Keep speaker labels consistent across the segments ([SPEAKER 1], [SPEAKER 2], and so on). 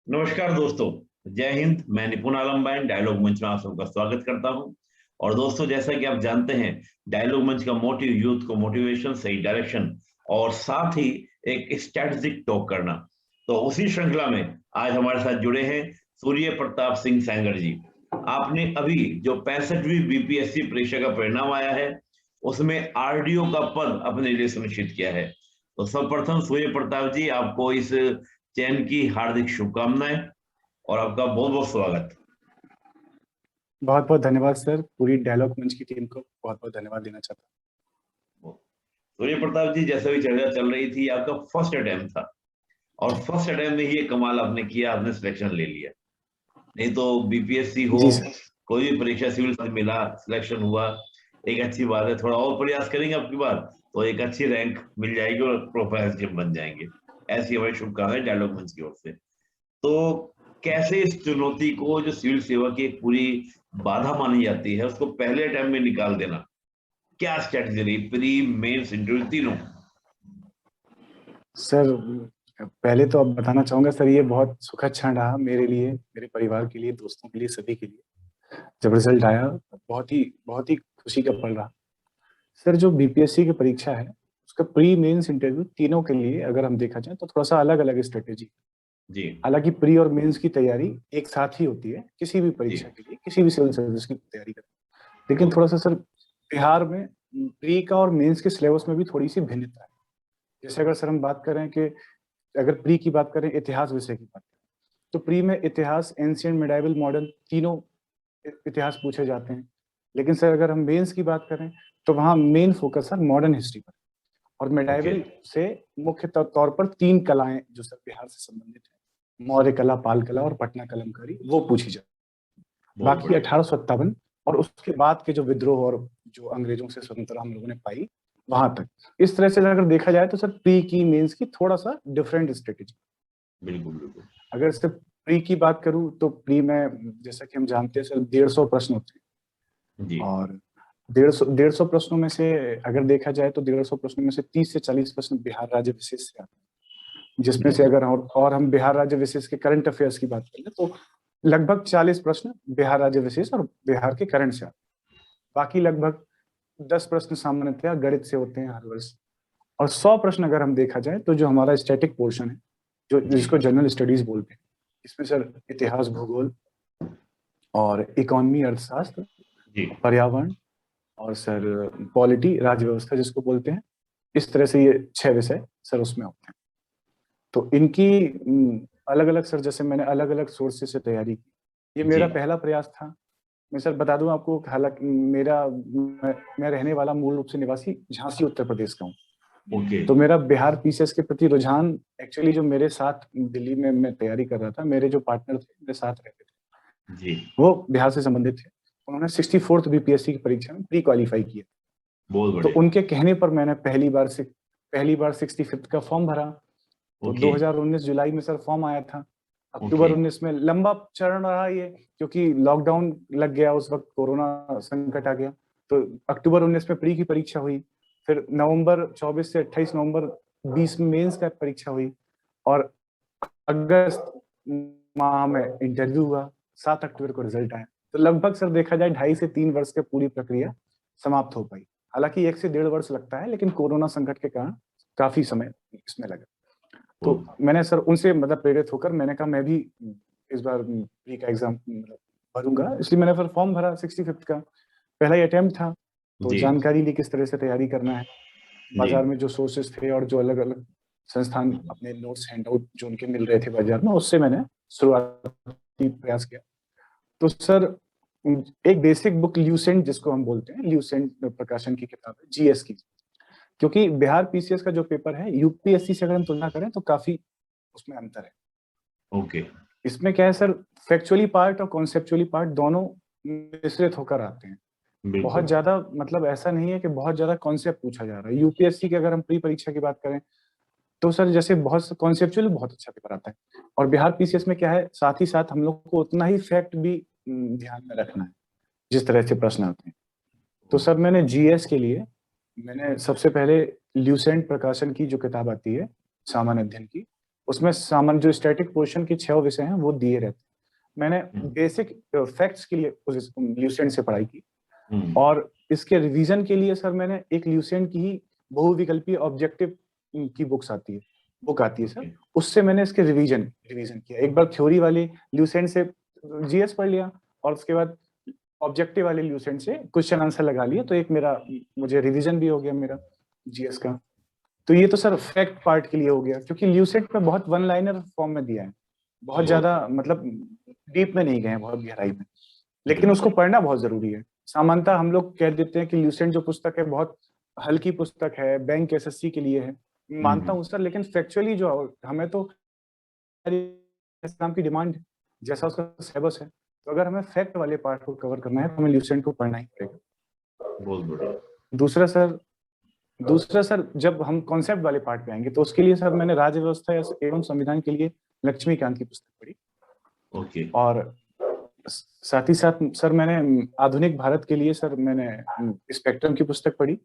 [SPEAKER 1] नमस्कार दोस्तों। जय हिंद। मैं निपुण आलम डायलॉग मंच में आप सबका स्वागत करता हूं। और दोस्तों, जैसा कि आप जानते हैं, डायलॉग मंच का मोटिव यूथ को मोटिवेशन, सही डायरेक्शन और साथ ही एक स्ट्रेटेजिक टॉक करना। तो उसी श्रृंखला में आज हमारे साथ जुड़े हैं सूर्य प्रताप सिंह सैंगर जी। आपने अभी जो 65वीं बीपीएससी परीक्षा का परिणाम आया है, उसमें आरडीओ का पद अपने लिए सुनिश्चित किया है। तो सर्वप्रथम सूर्य प्रताप जी, आपको इस चयन की हार्दिक शुभकामनाएं और आपका बहुत बहुत स्वागत।
[SPEAKER 2] बहुत बहुत धन्यवाद सर। पूरी डायलॉग मंच की टीम को बहुत बहुत धन्यवाद देना चाहता
[SPEAKER 1] सूर्य प्रताप जी, जैसे भी चर्चा चल रही थी, आपका फर्स्ट अटेम्प्ट था और फर्स्ट अटेम्प्ट में ही ये कमाल आपने किया, आपने सिलेक्शन ले लिया। नहीं तो बीपीएससी
[SPEAKER 2] हूँ।
[SPEAKER 1] हो,
[SPEAKER 2] जी सर।
[SPEAKER 1] कोई भी परीक्षा सिविल सर्विस मिला, सिलेक्शन हुआ, एक अच्छी बात है। थोड़ा और प्रयास करेंगे आपकी बात तो एक अच्छी रैंक मिल जाएगी और प्रोफेसर बन जाएंगे। ऐसी हमारी शुभकामनाएं डायलॉग मंच की ओर से। तो कैसे इस चुनौती को, जो सिविल सेवा की एक पूरी बाधा मानी जाती है, उसको पहले अटेम्प्ट में निकाल देना, क्या स्ट्रेटजी रही? प्री, मेंस, इंटरव्यू तीनों?
[SPEAKER 2] सर पहले तो अब बताना चाहूंगा सर, ये बहुत सुखद क्षण रहा मेरे लिए, मेरे परिवार के लिए, दोस्तों के लिए, सभी के लिए। जब रिजल्ट आया बहुत ही खुशी का पल रहा। सर जो बीपीएससी की परीक्षा है उसका प्री मेंस इंटरव्यू तीनों के लिए अगर हम देखा जाए तो थोड़ा सा अलग अलग स्ट्रेटेजी।
[SPEAKER 1] जी
[SPEAKER 2] हालांकि प्री और मेंस की तैयारी एक साथ ही होती है किसी भी
[SPEAKER 1] जी।
[SPEAKER 2] परीक्षा के लिए, किसी भी सिविल सर्विस की तैयारी करते हैं। लेकिन थोड़ा सा सर बिहार में प्री का और मेंस के सिलेबस में भी थोड़ी सी भिन्नता है। जैसे अगर सर हम बात करें कि अगर प्री की बात करें, इतिहास विषय की बात करें, तो प्री में इतिहास, एंशियंट, मिडाइवल, मॉडर्न तीनों इतिहास पूछे जाते हैं। लेकिन सर अगर हम मेंस की बात करें तो वहाँ मेन फोकस है मॉडर्न हिस्ट्री पर। और
[SPEAKER 1] ओके।
[SPEAKER 2] मिडाइवल से मुख्य तौर पर तीन कलाएं जो सर बिहार से संबंधित है, मौर्य कला, पाल कला और पटना कलमकारी, वो पूछी जाती है।
[SPEAKER 1] बहुत
[SPEAKER 2] बाकी
[SPEAKER 1] बढ़िया।
[SPEAKER 2] 1857 और उसके बाद के जो विद्रोह और जो अंग्रेजों से स्वतंत्रता हम लोगों ने पाई, वहां तक। इस तरह से अगर देखा जाए तो सर प्री की मेंस की थोड़ा सा डिफरेंट स्ट्रेटेजी।
[SPEAKER 1] बिल्कुल बिल्कुल।
[SPEAKER 2] अगर सिर्फ प्री की बात करूं तो प्री में जैसा कि हम जानते हैं सर 150 प्रश्न होते
[SPEAKER 1] जी
[SPEAKER 2] हैं। और 150 प्रश्नों में से अगर देखा जाए तो 150 प्रश्नों में से 30 से 40 प्रश्न बिहार राज्य विशेष से आते हैं। जिसमें से
[SPEAKER 1] बिल्कुल।
[SPEAKER 2] अगर और हम बिहार राज्य विशेष के करंट अफेयर्स की बात करें तो लगभग 40 प्रश्न बिहार राज्य विशेष और बिहार के करंट से आते हैं। बाकी लगभग 10 प्रश्न सामान्यतया गणित से होते हैं हर वर्ष। और 100 प्रश्न अगर हम देखा जाए तो जो हमारा स्टैटिक पोर्शन है, जो
[SPEAKER 1] जी
[SPEAKER 2] जिसको जनरल स्टडीज बोलते हैं, इसमें सर इतिहास, भूगोल और इकोनॉमी, अर्थशास्त्र,
[SPEAKER 1] जी।
[SPEAKER 2] पर्यावरण और सर पॉलिटी, राज्य व्यवस्था जिसको बोलते हैं, इस तरह से ये 6 विषय सर उसमें होते हैं। तो इनकी अलग अलग सर, जैसे मैंने अलग अलग सोर्सेज से तैयारी की। ये
[SPEAKER 1] जी।
[SPEAKER 2] मेरा पहला प्रयास था। मैं सर बता दूं आपको, हालांकि मैं रहने वाला मूल रूप से निवासी झांसी उत्तर प्रदेश का हूँ।
[SPEAKER 1] ओके।
[SPEAKER 2] तो मेरा बिहार पीसीएस के प्रति रुझान, एक्चुअली जो मेरे साथ दिल्ली में मैं तैयारी कर रहा था, मेरे जो पार्टनर थे, मेरे साथ रहते थे,
[SPEAKER 1] जी।
[SPEAKER 2] वो बिहार से संबंधित थे। उन्होंने 64th बीपीएससी की परीक्षा में प्री क्वालिफाई किया।
[SPEAKER 1] बहुत
[SPEAKER 2] तो
[SPEAKER 1] बढ़िया।
[SPEAKER 2] उनके कहने पर मैंने पहली बार 65th का फॉर्म भरा। तो
[SPEAKER 1] ओके।
[SPEAKER 2] 2019 जुलाई में सर फॉर्म आया था।
[SPEAKER 1] ओके।
[SPEAKER 2] अक्टूबर 19 में लंबा चरण रहा ये, क्योंकि लॉकडाउन लग गया उस वक्त, कोरोना संकट आ गया। तो अक्टूबर 19 में प्री की परीक्षा हुई। फिर नवंबर 24 से 28 नवंबर 20 में मेंस का परीक्षा हुई। और अगस्त माह में इंटरव्यू हुआ। 7 अक्टूबर को रिजल्ट आया। तो लगभग सर देखा जाए 2.5 से 3 वर्ष की पूरी प्रक्रिया समाप्त हो पाई। हालांकि 1 से 1.5 वर्ष लगता है, लेकिन कोरोना संकट के कारण काफी समय इसमें लगा। तो
[SPEAKER 1] बहुत।
[SPEAKER 2] मैंने सर उनसे मतलब प्रेरित होकर मैंने कहा मैं भी इस बार प्री का एग्जाम मतलब भरूंगा, इसलिए मैंने फिर फॉर्म भरा 65th का। पहला ही अटेम्प्ट था। तो
[SPEAKER 1] जी
[SPEAKER 2] जानकारी ली किस तरह से तैयारी करना है।
[SPEAKER 1] जी।
[SPEAKER 2] बाजार में जो सोर्सेस थे और जो अलग अलग संस्थान अपने नोट्स हैंडआउट जो उनके मिल रहे थे बाजार में, उससे मैंने शुरुआती प्रयास किया। तो सर एक बेसिक बुक ल्यूसेंट जिसको हम बोलते हैं, ल्यूसेंट प्रकाशन की किताब है जीएस की। क्योंकि बिहार पीसीएस का जो पेपर है यूपीएससी से अगर हम तुलना करें तो काफी उसमें अंतर है।
[SPEAKER 1] ओके।
[SPEAKER 2] इसमें क्या है सर, फैक्चुअली पार्ट और कॉन्सेप्चुअली पार्ट दोनों मिश्रित होकर आते हैं। बहुत
[SPEAKER 1] बिल्कुल।
[SPEAKER 2] ज्यादा मतलब ऐसा नहीं है कि बहुत ज्यादा कॉन्सेप्ट पूछा जा रहा है। यूपीएससी की अगर हम प्री परीक्षा की बात करें तो सर जैसे बहुत कॉन्सेप्चुअली बहुत अच्छा पेपर आता है। और बिहार पीसीएस में क्या है, साथ ही साथ हम लोग को उतना ही फैक्ट भी ध्यान में रखना है जिस तरह से प्रश्न आते हैं। तो सर मैंने जीएस के लिए मैंने सबसे पहले ल्यूसेंट प्रकाशन की जो किताब आती है सामान्य अध्ययन की, उसमें सामान्य जो स्टैटिक पोर्शन के 6 विषय हैं वो दिए रहते हैं। मैंने बेसिक फैक्ट्स के लिए ल्यूसेंट से पढ़ाई की, और इसके रिवीजन के लिए सर मैंने एक ल्यूसेंट की ही बहुविकल्पीय ऑब्जेक्टिव की बुक आती है सर, उससे मैंने इसके रिवीजन किया। एक बार थ्योरी वाले ल्यूसेंट से जीएस पढ़ लिया, और उसके बाद ऑब्जेक्टिव वाले ल्यूसेंट से क्वेश्चन आंसर लगा लिया, तो एक मुझे रिवीजन भी हो गया मेरा जीएस का। तो ये तो सर फैक्ट पार्ट के लिए हो गया, क्योंकि ल्यूसेंट में बहुत वन लाइनर फॉर्म में दिया है, बहुत ज्यादा मतलब डीप में नहीं गए, बहुत गहराई में, लेकिन उसको पढ़ना बहुत जरूरी है। सामान्यतः हम लोग कह देते हैं कि ल्यूसेंट जो पुस्तक है बहुत हल्की पुस्तक है, बैंक एसएससी के लिए है, मानता हूँ सर, लेकिन फैक्चुअली जो हमें तो एग्जाम की डिमांड जैसा उसका सिलेबस है, तो अगर हमें फैक्ट वाले पार्ट को कवर करना है तो हमें ल्यूसेंट को पढ़ना ही पड़ेगा।
[SPEAKER 1] बहुत बढ़िया।
[SPEAKER 2] दूसरा सर जब हम कॉन्सेप्ट वाले पार्ट पे आएंगे, तो उसके लिए सर मैंने राज्य व्यवस्था एवं संविधान के लिए लक्ष्मीकांत की पुस्तक पढ़ी।
[SPEAKER 1] ओके।
[SPEAKER 2] और साथ ही साथ सर मैंने आधुनिक भारत के लिए सर मैंने स्पेक्ट्रम की पुस्तक पढ़ी।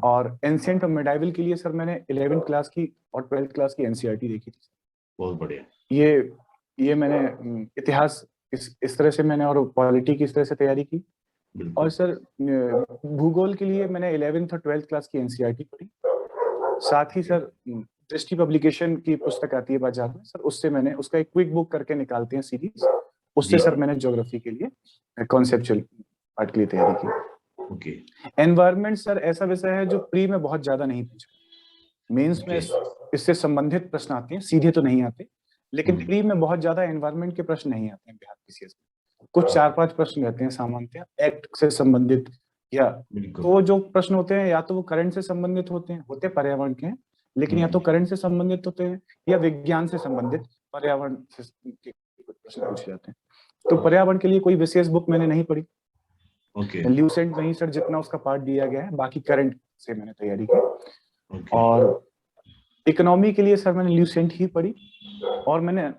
[SPEAKER 2] और एंशिएंट और मिडाइवल के लिए सर मैंने 11th क्लास की और 12th क्लास की एनसीईआरटी देखी थी।
[SPEAKER 1] बहुत बढ़िया।
[SPEAKER 2] ये मैंने इतिहास इस तरह से मैंने, और पॉलिटी की इस तरह से तैयारी की। और सर भूगोल के लिए मैंने 11th और 12th क्लास की एनसीईआरटी पढ़ी। साथ ही सर दृष्टि पब्लिकेशन की पुस्तक आती है बाजार में सर, उससे मैंने उसका एक क्विक बुक करके निकालते हैं सीरीज, उससे सर मैंने ज्योग्राफी के लिए कॉन्सेप्चुअल पार्ट के लिए तैयारी की।
[SPEAKER 1] ओके।
[SPEAKER 2] एनवायरनमेंट सर ऐसा विषय है जो प्री में बहुत ज्यादा नहीं पूछा, मेंस में इससे संबंधित प्रश्न आते हैं, सीधे तो नहीं आते, लेकिन प्री में बहुत ज्यादा एनवायरनमेंट के प्रश्न नहीं आते हैं बिहार पीसीएस में। कुछ 4-5 प्रश्न रहते हैं सामान्यतः एक्ट से संबंधित, या तो जो प्रश्न होते हैं या तो वो करंट से संबंधित होते पर्यावरण के हैं, लेकिन या तो करंट से संबंधित होते हैं या विज्ञान से संबंधित पर्यावरण से कुछ प्रश्न पूछे जाते हैं। तो पर्यावरण के लिए कोई विशेष बुक मैंने नहीं पढ़ी। ल्यूसेंट में ही सर जितना उसका पार्ट दिया गया है, बाकी करंट से मैंने तैयारी की। और इकोनॉमी के लिए सर मैंने ल्यूसेंट ही पढ़ी, और मैंने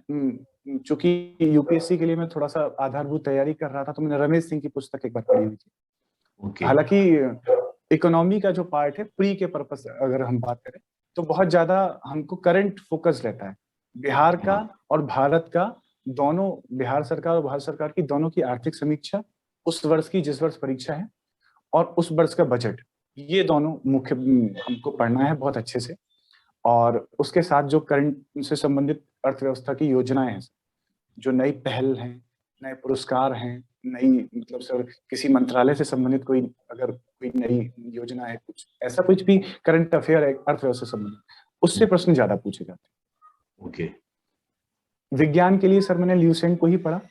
[SPEAKER 2] चूंकि यूपीएससी के लिए मैं थोड़ा सा आधारभूत तैयारी कर रहा था, तो मैंने रमेश सिंह की पुस्तक एक बार पढ़ी हुई थी। हालांकि इकोनॉमी का जो पार्ट है प्री के पर्पस से अगर हम बात करें, तो बहुत ज्यादा हमको करंट फोकस रहता है। बिहार का और भारत का दोनों, बिहार सरकार और भारत सरकार की दोनों की आर्थिक समीक्षा, उस वर्ष की जिस वर्ष परीक्षा है, और उस वर्ष का बजट, ये दोनों मुख्य हमको पढ़ना है बहुत अच्छे से। और उसके साथ जो करंट से संबंधित अर्थव्यवस्था की योजनाएं हैं, जो नई पहल हैं, नए पुरस्कार हैं, नई मतलब सर किसी मंत्रालय से संबंधित कोई अगर कोई नई योजना है, कुछ ऐसा कुछ भी करंट अफेयर है अर्थव्यवस्था से संबंधित, उससे प्रश्न ज्यादा पूछे जाते हैं।
[SPEAKER 1] ओके।
[SPEAKER 2] विज्ञान के लिए सर मैंने ल्यूसेंट को ही पढ़ा,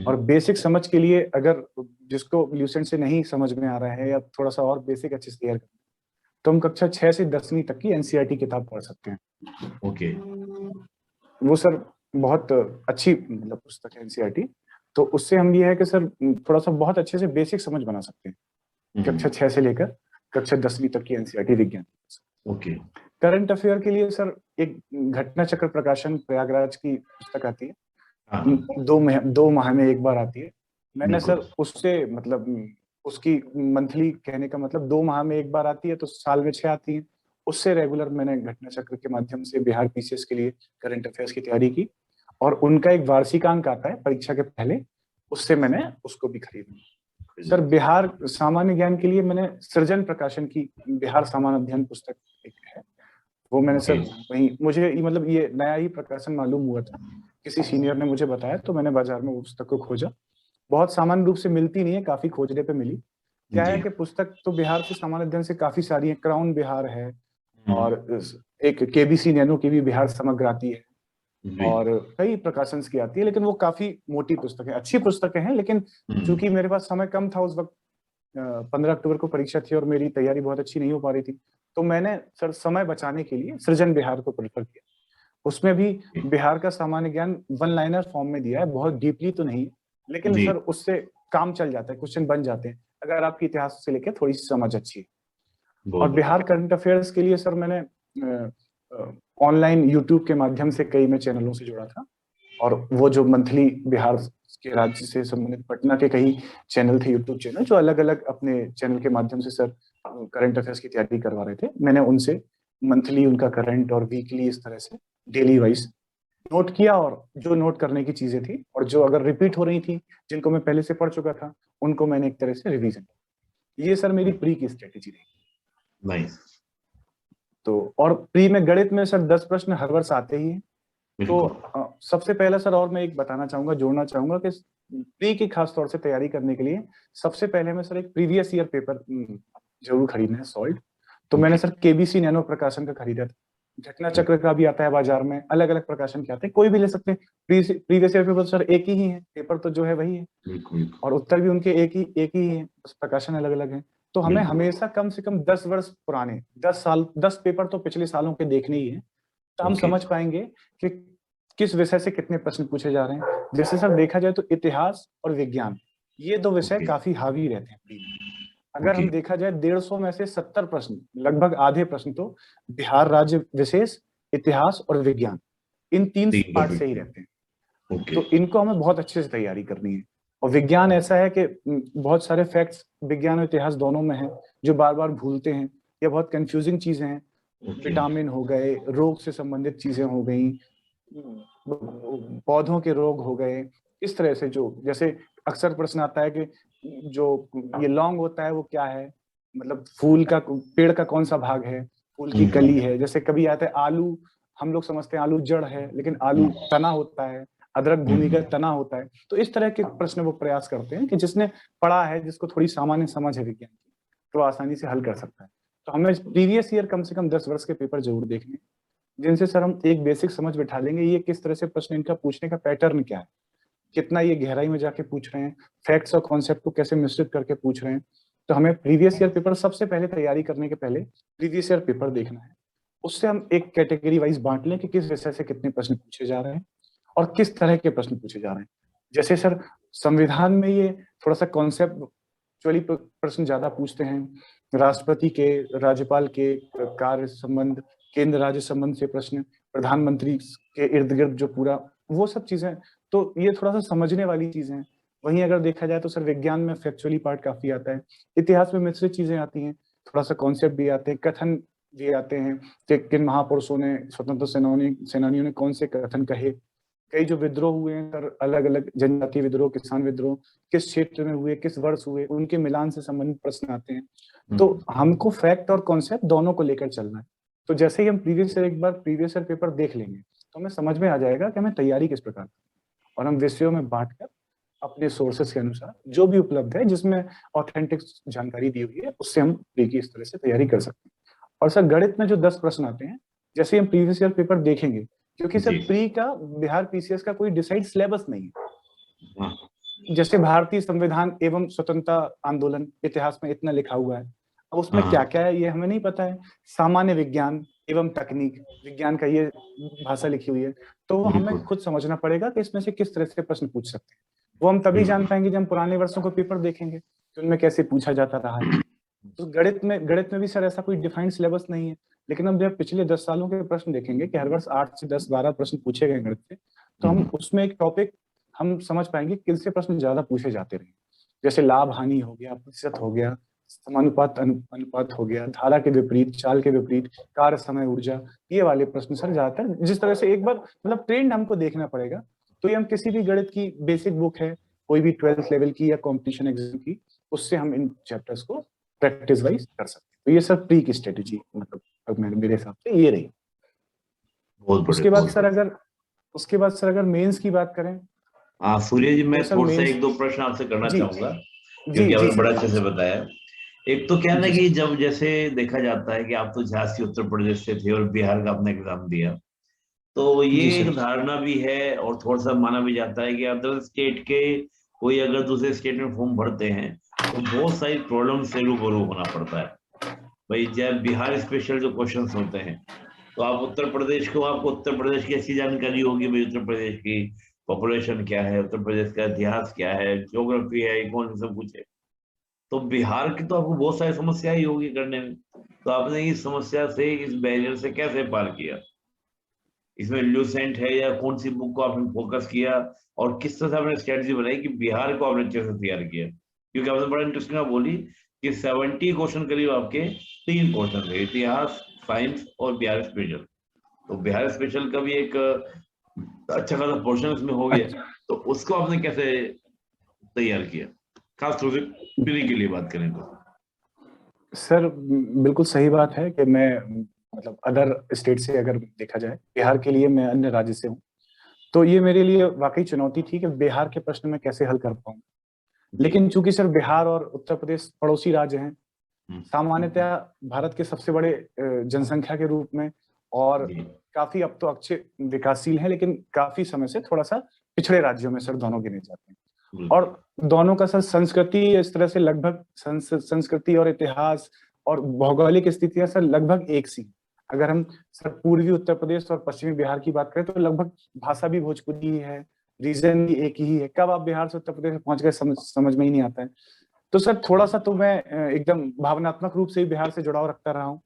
[SPEAKER 2] और बेसिक समझ के लिए अगर जिसको ल्यूसेंट से नहीं समझ में आ रहा है या थोड़ा सा और बेसिक अच्छे से क्लियर करना, तो हम कक्षा 6 से 10वीं तक की एनसीईआरटी किताब पढ़ सकते हैं।
[SPEAKER 1] ओके।
[SPEAKER 2] वो सर बहुत अच्छी मतलब पुस्तक है एनसीईआरटी, तो उससे हम ये है कि सर थोड़ा सा बहुत अच्छे से बेसिक समझ बना सकते हैं कक्षा 6 से लेकर कक्षा 10वीं तक की एनसीईआरटी विज्ञान।
[SPEAKER 1] ओके।
[SPEAKER 2] करंट अफेयर के लिए सर एक घटना चक्र प्रकाशन प्रयागराज की पुस्तक आती है, 2 माह में एक बार आती है। मैंने सर उससे मतलब उसकी मंथली कहने का मतलब 2 माह में एक बार आती है, तो साल में 6 आती है। उससे रेगुलर मैंने घटना चक्र के माध्यम से बिहार पीसीएस के लिए करंट अफेयर्स की तैयारी की, और उनका एक वार्षिकांक आता है परीक्षा के पहले, उससे मैंने उसको भी खरीदा। सर बिहार सामान्य ज्ञान के लिए मैंने सृजन प्रकाशन की बिहार सामान्य अध्ययन पुस्तक एक है, वो मैंने सर वही, मुझे मतलब ये नया ही प्रकाशन मालूम हुआ था, किसी सीनियर ने मुझे बताया, तो मैंने बाजार में वो पुस्तक को खोजा। बहुत सामान्य रूप से मिलती नहीं है, काफी खोजने पे मिली। क्या है कि पुस्तक तो बिहार से सामान्य अध्ययन से काफी सारी है, क्राउन बिहार है, और एक केबीसी नैनो की भी बिहार समग्र आती है, और कई प्रकाशन की आती है, लेकिन वो काफी मोटी पुस्तक है। अच्छी पुस्तकें हैं, लेकिन चूंकि मेरे पास समय कम था उस वक्त, 15 अक्टूबर को परीक्षा थी और मेरी तैयारी बहुत अच्छी नहीं हो पा रही थी, तो मैंने सर समय बचाने के लिए सृजन बिहार को प्रेफर किया। उसमें भी बिहार का सामान्य ज्ञान वन लाइनर फॉर्म में दिया है, बहुत डीपली तो नहीं, लेकिन सर उससे काम चल जाता है, क्वेश्चन बन जाते हैं अगर आपकी इतिहास से लेकर थोड़ी सी समझ अच्छी है। और बिहार करंट अफेयर्स के लिए सर मैंने ऑनलाइन यूट्यूब के माध्यम से कई मैं चैनलों से जुड़ा था, और वो जो मंथली बिहार के राज्य से संबंधित पटना के कई चैनल थे, यूट्यूब चैनल, जो अलग अलग अपने चैनल के माध्यम से सर करंट अफेयर्स की तैयारी करवा रहे थे, मैंने उनसे मंथली उनका करंट और वीकली इस तरह से डेली वाइज नोट किया, और जो नोट करने की चीजें थी और जो अगर रिपीट हो रही थी जिनको मैं पहले से पढ़ चुका था उनको मैंने एक तरह से रिवीजन। ये सर मेरी प्री की स्ट्रेटेजी रही।
[SPEAKER 1] नाइस।
[SPEAKER 2] तो और प्री में गणित में सर 10 प्रश्न हर वर्ष आते ही हैं। तो सबसे पहला सर और मैं एक बताना चाहूंगा, जोड़ना चाहूंगा कि प्री की खास तौर से तैयारी करने के लिए सबसे पहले मैं सर एक प्रीवियस ईयर पेपर जरूर खरीदना है, सॉल्ट। तो मैंने सर केबीसी नैनो प्रकाशन का खरीदा था। घटना चक्र का भी आता है बाजार में, अलग अलग प्रकाशन के आते हैं, कोई भी ले सकते हैं। प्रीवियस ईयर पेपर सर एक ही है, पेपर तो जो है वही है और उत्तर भी उनके एक ही है, बस प्रकाशन अलग अलग है। तो हमें हमेशा कम से कम 10 वर्ष पुराने, 10 साल, 10 पेपर तो पिछले सालों के देखने ही है, तो हम समझ पाएंगे कि किस विषय से कितने प्रश्न पूछे जा रहे हैं। जैसे सर देखा जाए तो इतिहास और विज्ञान ये दो विषय काफी हावी रहते हैं। अगर हम देखा जाए 150 में से 70 प्रश्न, लगभग आधे प्रश्न तो बिहार राज्य विशेष, इतिहास और विज्ञान, इन 3 पार्ट से ही रहते हैं। तो इनको हमें बहुत अच्छे से तैयारी करनी है। और विज्ञान ऐसा है कि बहुत सारे फैक्ट्स विज्ञान और इतिहास दोनों में हैं जो बार बार भूलते हैं, या बहुत कंफ्यूजिंग चीजें हैं। विटामिन हो गए, रोग से संबंधित चीजें हो गई, पौधों के रोग हो गए, इस तरह से जो जैसे अक्सर प्रश्न आता है कि जो ये लौंग होता है वो क्या है, मतलब फूल का, पेड़ का कौन सा भाग है, फूल की कली है। जैसे कभी आता है आलू, हम लोग समझते हैं आलू जड़ है, लेकिन आलू तना होता है, अदरक भूमि का तना होता है। तो इस तरह के प्रश्न वो प्रयास करते हैं कि जिसने पढ़ा है, जिसको थोड़ी सामान्य समझ है विज्ञान की, तो आसानी से हल कर सकता है। तो हमें प्रीवियस ईयर कम से कम 10 वर्ष के पेपर जरूर देखने, जिनसे सर हम एक बेसिक समझ बिठा लेंगे ये किस तरह से प्रश्न, इनका पूछने का पैटर्न क्या है, कितना ये गहराई में जाके पूछ रहे हैं, फैक्ट्स और कॉन्सेप्ट को कैसे मिश्रित करके पूछ रहे हैं। तो हमें प्रीवियस ईयर पेपर सबसे पहले तैयारी करने के पहले प्रीवियस ईयर पेपर देखना है। उससे हम एक कैटेगरी वाइज बांट लें कि किस विषय से कितने प्रश्न पूछे जा रहे हैं और किस तरह के प्रश्न पूछे जा रहे हैं। जैसे सर संविधान में ये थोड़ा सा कॉन्सेप्चुअली प्रश्न ज्यादा पूछते हैं, राष्ट्रपति के, राज्यपाल के कार्य संबंध, केंद्र राज्य संबंध से प्रश्न, प्रधानमंत्री के इर्द गिर्द जो पूरा वो सब चीजें, तो ये थोड़ा सा समझने वाली चीजें हैं। वहीं अगर देखा जाए तो सर विज्ञान में फैक्चुअली पार्ट काफी आता है, इतिहास में मिश्रित चीजें आती हैं, थोड़ा सा कॉन्सेप्ट भी आते हैं, कथन भी आते हैं कि किन महापुरुषों ने, स्वतंत्र सेनानियों ने कौन से कथन कहे, कई जो विद्रोह हुए हैं सर, अलग अलग जनजातीय विद्रोह, किसान विद्रोह किस क्षेत्र में हुए, किस वर्ष हुए, उनके मिलान से संबंधित प्रश्न आते हैं। तो हमको फैक्ट और कॉन्सेप्ट दोनों को लेकर चलना है। तो जैसे ही हम प्रीवियस ईयर पेपर देख लेंगे तो हमें समझ में आ जाएगा कि हमें तैयारी किस प्रकार, और हम विषयों में बांटकर अपने सोर्सेस के अनुसार जो भी उपलब्ध है, जिसमें ऑथेंटिक जानकारी दी हुई है, उससे हम प्री की इस तरह से तैयारी कर सकते हैं। और सर गणित में जो 10 प्रश्न आते हैं, जैसे हम प्रीवियस ईयर पेपर देखेंगे, क्योंकि सर प्री का बिहार पीसीएस का कोई डिसाइड सिलेबस नहीं है। जैसे भारतीय संविधान एवं स्वतंत्रता आंदोलन इतिहास में इतना लिखा हुआ है, अब उसमें क्या क्या है ये हमें नहीं पता है। सामान्य विज्ञान एवं तकनीक विज्ञान का ये भाषा लिखी हुई है, तो हमें खुद समझना पड़ेगा कि इसमें से किस तरह से प्रश्न पूछ सकते हैं। वो हम तभी जान पाएंगे जब हम पुराने वर्षों को पेपर देखेंगे कि उनमें कैसे पूछा जाता रहा है। तो गणित में भी सर ऐसा कोई डिफाइंड सिलेबस नहीं है, लेकिन हम जब पिछले 10 सालों के प्रश्न देखेंगे कि हर वर्ष 8 से 10, 12 प्रश्न पूछे गए गणित से, तो हम उसमें एक टॉपिक हम समझ पाएंगे किन से प्रश्न ज्यादा पूछे जाते रहे। जैसे लाभ हानि हो गया, प्रतिशत हो गया, समानुपात अनुपात हो गया, धारा के विपरीत, चाल के विपरीत, कार्य समय ऊर्जा, ये वाले प्रश्न सर ज्यादातर जिस तरह से एक बार मतलब ट्रेंड हमको देखना पड़ेगा। तो ये हम किसी भी गणित की बेसिक बुक है, कोई भी 12th लेवल की या कॉम्पिटिशन एग्जाम की, उससे हम इन चैप्टर्स को प्रैक्टिस वाइज कर सकते हैं। तो ये सर प्री की स्ट्रेटेजी मतलब मेरे हिसाब से ये रही। उसके बाद सर अगर मेंस की बात करें,
[SPEAKER 1] हाँ सूर्य जी, मैं थोड़ा सा एक दो प्रश्न आपसे करना चाहूंगा, क्योंकि आपने बड़ा अच्छे से बताया। एक तो क्या ना कि जब जैसे देखा जाता है कि आप तो झांसी उत्तर प्रदेश से थे और बिहार का आपने एग्जाम दिया, तो ये एक धारणा भी है और थोड़ा सा माना भी जाता है कि अदर स्टेट के कोई अगर दूसरे स्टेट में फॉर्म भरते हैं तो बहुत सारी प्रॉब्लम से रूबरू होना पड़ता है। भाई जब बिहार स्पेशल जो क्वेश्चंस होते हैं, तो आप उत्तर प्रदेश को, आपको उत्तर प्रदेश की ऐसी जानकारी होगी, भाई उत्तर प्रदेश की पॉपुलेशन क्या है, उत्तर प्रदेश का इतिहास क्या है, ज्योग्राफी है, इकोनॉमी, सब कुछ है। तो बिहार की तो आपको बहुत सारी समस्या ही होगी करने में, तो आपने इस समस्या से, इस बैरियर से कैसे पार किया? इसमें ल्यूसेंट है या कौन सी बुक को आपने फोकस किया, और किस तरह से आपने स्ट्रेटजी बनाई कि बिहार को आपने अच्छे से तैयार किया? क्योंकि आपने बड़ा इंटरेस्टिंग बोली कि 70 क्वेश्चन करीब आपके 3 पोर्शन थे, इतिहास, साइंस और बिहार स्पेशल। तो बिहार स्पेशल का भी एक अच्छा खासा पोर्शन इसमें हो गया।
[SPEAKER 2] अच्छा।
[SPEAKER 1] तो उसको आपने कैसे तैयार किया, खास तौर से प्री के लिए बात करें तो?
[SPEAKER 2] सर बिल्कुल सही बात है कि मैं मतलब अदर स्टेट से अगर देखा जाए, बिहार के लिए मैं अन्य राज्य से हूँ, तो ये मेरे लिए वाकई चुनौती थी कि बिहार के प्रश्न में कैसे हल कर पाऊँ।
[SPEAKER 1] जी।
[SPEAKER 2] लेकिन चूंकि सर बिहार और उत्तर प्रदेश पड़ोसी राज्य हैं,
[SPEAKER 1] हम्म,
[SPEAKER 2] सामान्यतः भारत के सबसे बड़े जनसंख्या के रूप में, और
[SPEAKER 1] जी।
[SPEAKER 2] काफी अब तो अच्छे विकासशील हैं, लेकिन काफी समय से थोड़ा सा पिछड़े राज्यों में सर दोनों गिने जाते हैं।
[SPEAKER 1] बिल्कुल।
[SPEAKER 2] और दोनों का सर संस्कृति इस तरह से लगभग संस्कृति और इतिहास और भौगोलिक स्थितियां सर लगभग एक सी हैं। अगर हम सर पूर्वी उत्तर प्रदेश और पश्चिमी बिहार की बात करें तो लगभग भाषा भी भोजपुरी ही है, रीजन भी एक ही है। कब आप बिहार से उत्तर प्रदेश में पहुंच गए समझ में ही नहीं आता है। तो सर थोड़ा सा तो मैं एकदम भावनात्मक रूप से ही बिहार से जुड़ाव रखता रहा हूँ।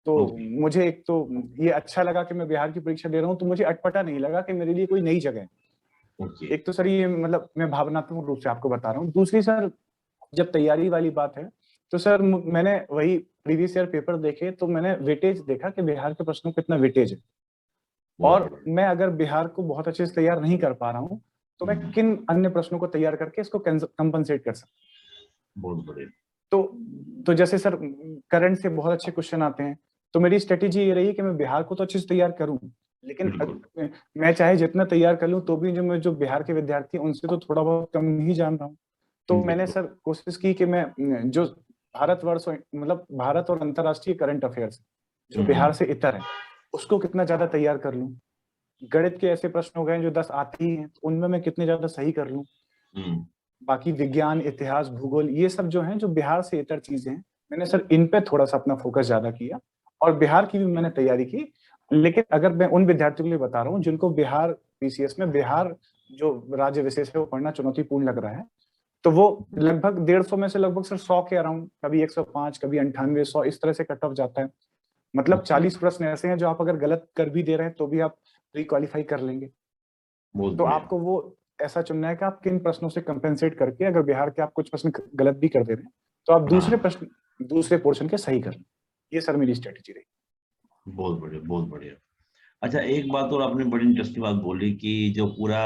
[SPEAKER 2] तो
[SPEAKER 1] ओके।
[SPEAKER 2] मुझे एक तो ये अच्छा लगा कि मैं बिहार की परीक्षा दे रहा हूँ, तो मुझे अटपटा नहीं लगा कि मेरे लिए कोई नई जगह है।
[SPEAKER 1] ओके।
[SPEAKER 2] एक तो सर ये मतलब मैं भावनात्मक रूप से आपको बता रहा हूँ। दूसरी सर, जब तैयारी वाली बात है, तो सर मैंने वही प्रीवियस ईयर पेपर देखे, तो मैंने वेटेज देखा कि बिहार के प्रश्नों को कितना वेटेज है।
[SPEAKER 1] बहुत
[SPEAKER 2] और
[SPEAKER 1] बढ़िया।
[SPEAKER 2] मैं अगर बिहार को बहुत अच्छे से तैयार नहीं कर पा रहा हूँ, तो मैं
[SPEAKER 1] हम्म,
[SPEAKER 2] किन अन्य प्रश्नों को तैयार करके इसको कंपनसेट कर सकता
[SPEAKER 1] बहुत बढ़िया।
[SPEAKER 2] हूँ। तो जैसे सर करंट से बहुत अच्छे क्वेश्चन आते हैं, तो मेरी स्ट्रेटेजी ये रही कि मैं बिहार को तो अच्छे से तैयार करूं, लेकिन
[SPEAKER 1] बिल्कुल।
[SPEAKER 2] मैं चाहे जितना तैयार कर लूं तो भी जो बिहार के विद्यार्थी हैं उनसे तो थोड़ा बहुत कम ही जान रहा हूँ। तो मैंने
[SPEAKER 1] बिल्कुल।
[SPEAKER 2] सर कोशिश की कि मैं जो भारतवर्ष मतलब भारत और अंतर्राष्ट्रीय करंट अफेयर्स जो बिहार
[SPEAKER 1] हम्म,
[SPEAKER 2] से इतर है, उसको कितना ज्यादा तैयार कर लूं। गणित के ऐसे प्रश्न हो गए जो 10 आते ही हैं, तो उनमें मैं कितने ज्यादा सही कर लूं।
[SPEAKER 1] हम्म,
[SPEAKER 2] बाकी विज्ञान, इतिहास, भूगोल, ये सब जो हैं जो बिहार से इतर चीजें हैं, मैंने सर इन पे थोड़ा सा अपना फोकस ज्यादा किया और बिहार की भी मैंने तैयारी की। लेकिन अगर मैं उन विद्यार्थियों के लिए बता रहा हूँ जिनको बिहार पीसीएस में बिहार जो राज्य विशेष है वो पढ़ना चुनौतीपूर्ण लग रहा है, तो वो लगभग 150 में से लगभग सर 100 के अराउंड, कभी 105, कभी 98, 100 इस तरह से कट ऑफ जाता है। मतलब
[SPEAKER 1] ओके।
[SPEAKER 2] 40 प्रश्न ऐसे हैं जो आप अगर गलत कर भी दे रहे हैं तो भी आप प्री क्वालिफाई कर लेंगे।
[SPEAKER 1] बहुत
[SPEAKER 2] तो
[SPEAKER 1] बढ़िया।
[SPEAKER 2] आपको वो ऐसा चुनना है कि आप किन प्रश्नों से कंपेंसेट करके, अगर बिहार के आप कुछ प्रश्न गलत भी कर दे रहे हैं, तो आप
[SPEAKER 1] हाँ,
[SPEAKER 2] दूसरे पोर्शन के सही कर लें। ये सर मेरी स्ट्रेटेजी रही।
[SPEAKER 1] बहुत बढ़िया, बहुत बढ़िया। अच्छा, एक बात और आपने बड़ी इंटरेस्टिंग बात बोली कि जो पूरा,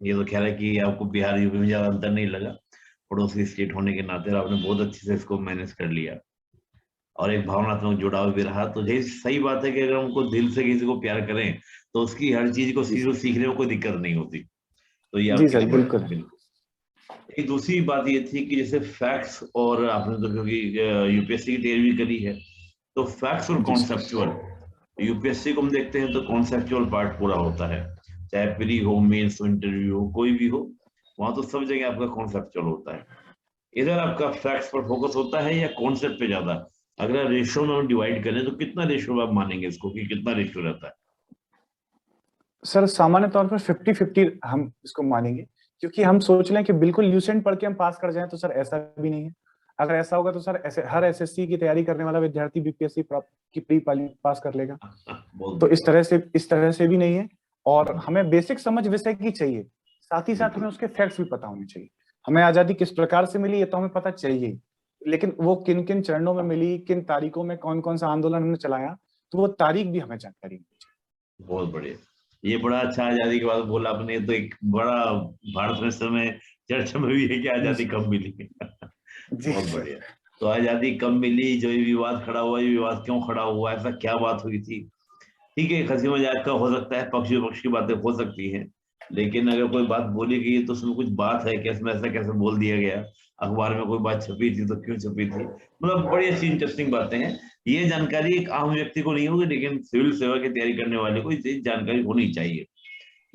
[SPEAKER 1] ये तो ख्याल है कि आपको बिहार यूपी में ज्यादा अंतर नहीं लगा, पड़ोसी स्टेट होने के नाते, और आपने बहुत अच्छे से इसको मैनेज कर लिया, और एक भावनात्मक जुड़ाव भी रहा। तो यही सही बात है कि अगर हमको दिल से किसी को प्यार करें तो उसकी हर चीज को
[SPEAKER 2] जी सर।
[SPEAKER 1] सीखने में कोई दिक्कत नहीं होती। तो ये
[SPEAKER 2] जी
[SPEAKER 1] आपके
[SPEAKER 2] सर
[SPEAKER 1] लिए बड़ा
[SPEAKER 2] बिल्कुल।
[SPEAKER 1] बिल्कुल। एक दूसरी बात ये थी कि जैसे फैक्ट्स, और आपने तो क्योंकि यूपीएससी की तैयारी भी करी है, तो फैक्ट्स और
[SPEAKER 2] जी सर।
[SPEAKER 1] कॉन्सेप्चुअल, यूपीएससी को हम देखते हैं तो कॉन्सेप्चुअल पार्ट पूरा होता है, चाहे प्री हो, मेंस हो, इंटरव्यू हो, कोई भी हो, वहां तो सब जगह आपका कॉन्सेप्चुअल होता है। इधर आपका फैक्ट्स पर फोकस होता है या कॉन्सेप्ट पे ज्यादा? अगर रेशियो में हम डिवाइड करें तो कितना रेशियो आप मानेंगे इसको, कि कितना रेशियो रहता है?
[SPEAKER 2] सर सामान्य तौर पर 50-50 हम इसको मानेंगे, क्योंकि हम सोच लें कि बिल्कुल ल्यूसेंट पढ़ के हम पास कर जाएं तो सर ऐसा भी नहीं है। अगर ऐसा होगा तो सर ऐसे हर एसएससी की तैयारी करने वाला विद्यार्थी बीपीएससी की प्री पास कर लेगा।
[SPEAKER 1] बहुत
[SPEAKER 2] तो
[SPEAKER 1] बढ़िया।
[SPEAKER 2] इस तरह से भी नहीं है। और हमें बेसिक समझ विषय की चाहिए, साथ ही साथ हमें
[SPEAKER 1] बिल्कुल।
[SPEAKER 2] उसके फैक्ट्स भी पता होने चाहिए। हमें आजादी किस प्रकार से मिली ये तो हमें पता चाहिए ही, लेकिन वो किन किन चरणों में मिली, किन तारीखों में कौन कौन सा आंदोलन हमने चलाया, तो वो तारीख भी हमें जानकारी होनी
[SPEAKER 1] बहुत बढ़िया। ये बड़ा अच्छा आजादी के बाद बोला आपने, तो एक बड़ा भारत में समय चर्चा में भी है कि आजादी
[SPEAKER 2] चाहिए।
[SPEAKER 1] कब मिली।
[SPEAKER 2] जी
[SPEAKER 1] बहुत
[SPEAKER 2] सर।
[SPEAKER 1] बढ़िया। तो आजादी कब मिली, जो ये विवाद खड़ा हुआ, ये विवाद क्यों खड़ा हुआ, ऐसा क्या बात हुई थी? ठीक है, हंसी मजाक का हो सकता है, पक्ष विपक्ष की बातें हो सकती हैं, लेकिन अगर कोई बात बोली गई है तो उसमें कुछ बात है कि इसमें ऐसा कैसे बोल दिया गया, अखबार में कोई बात छपी थी तो क्यों छपी थी, मतलब बड़ी अच्छी इंटरेस्टिंग बातें हैं। ये जानकारी एक आम व्यक्ति को नहीं होगी, लेकिन सिविल सेवा की तैयारी करने वाले को ये जानकारी होनी चाहिए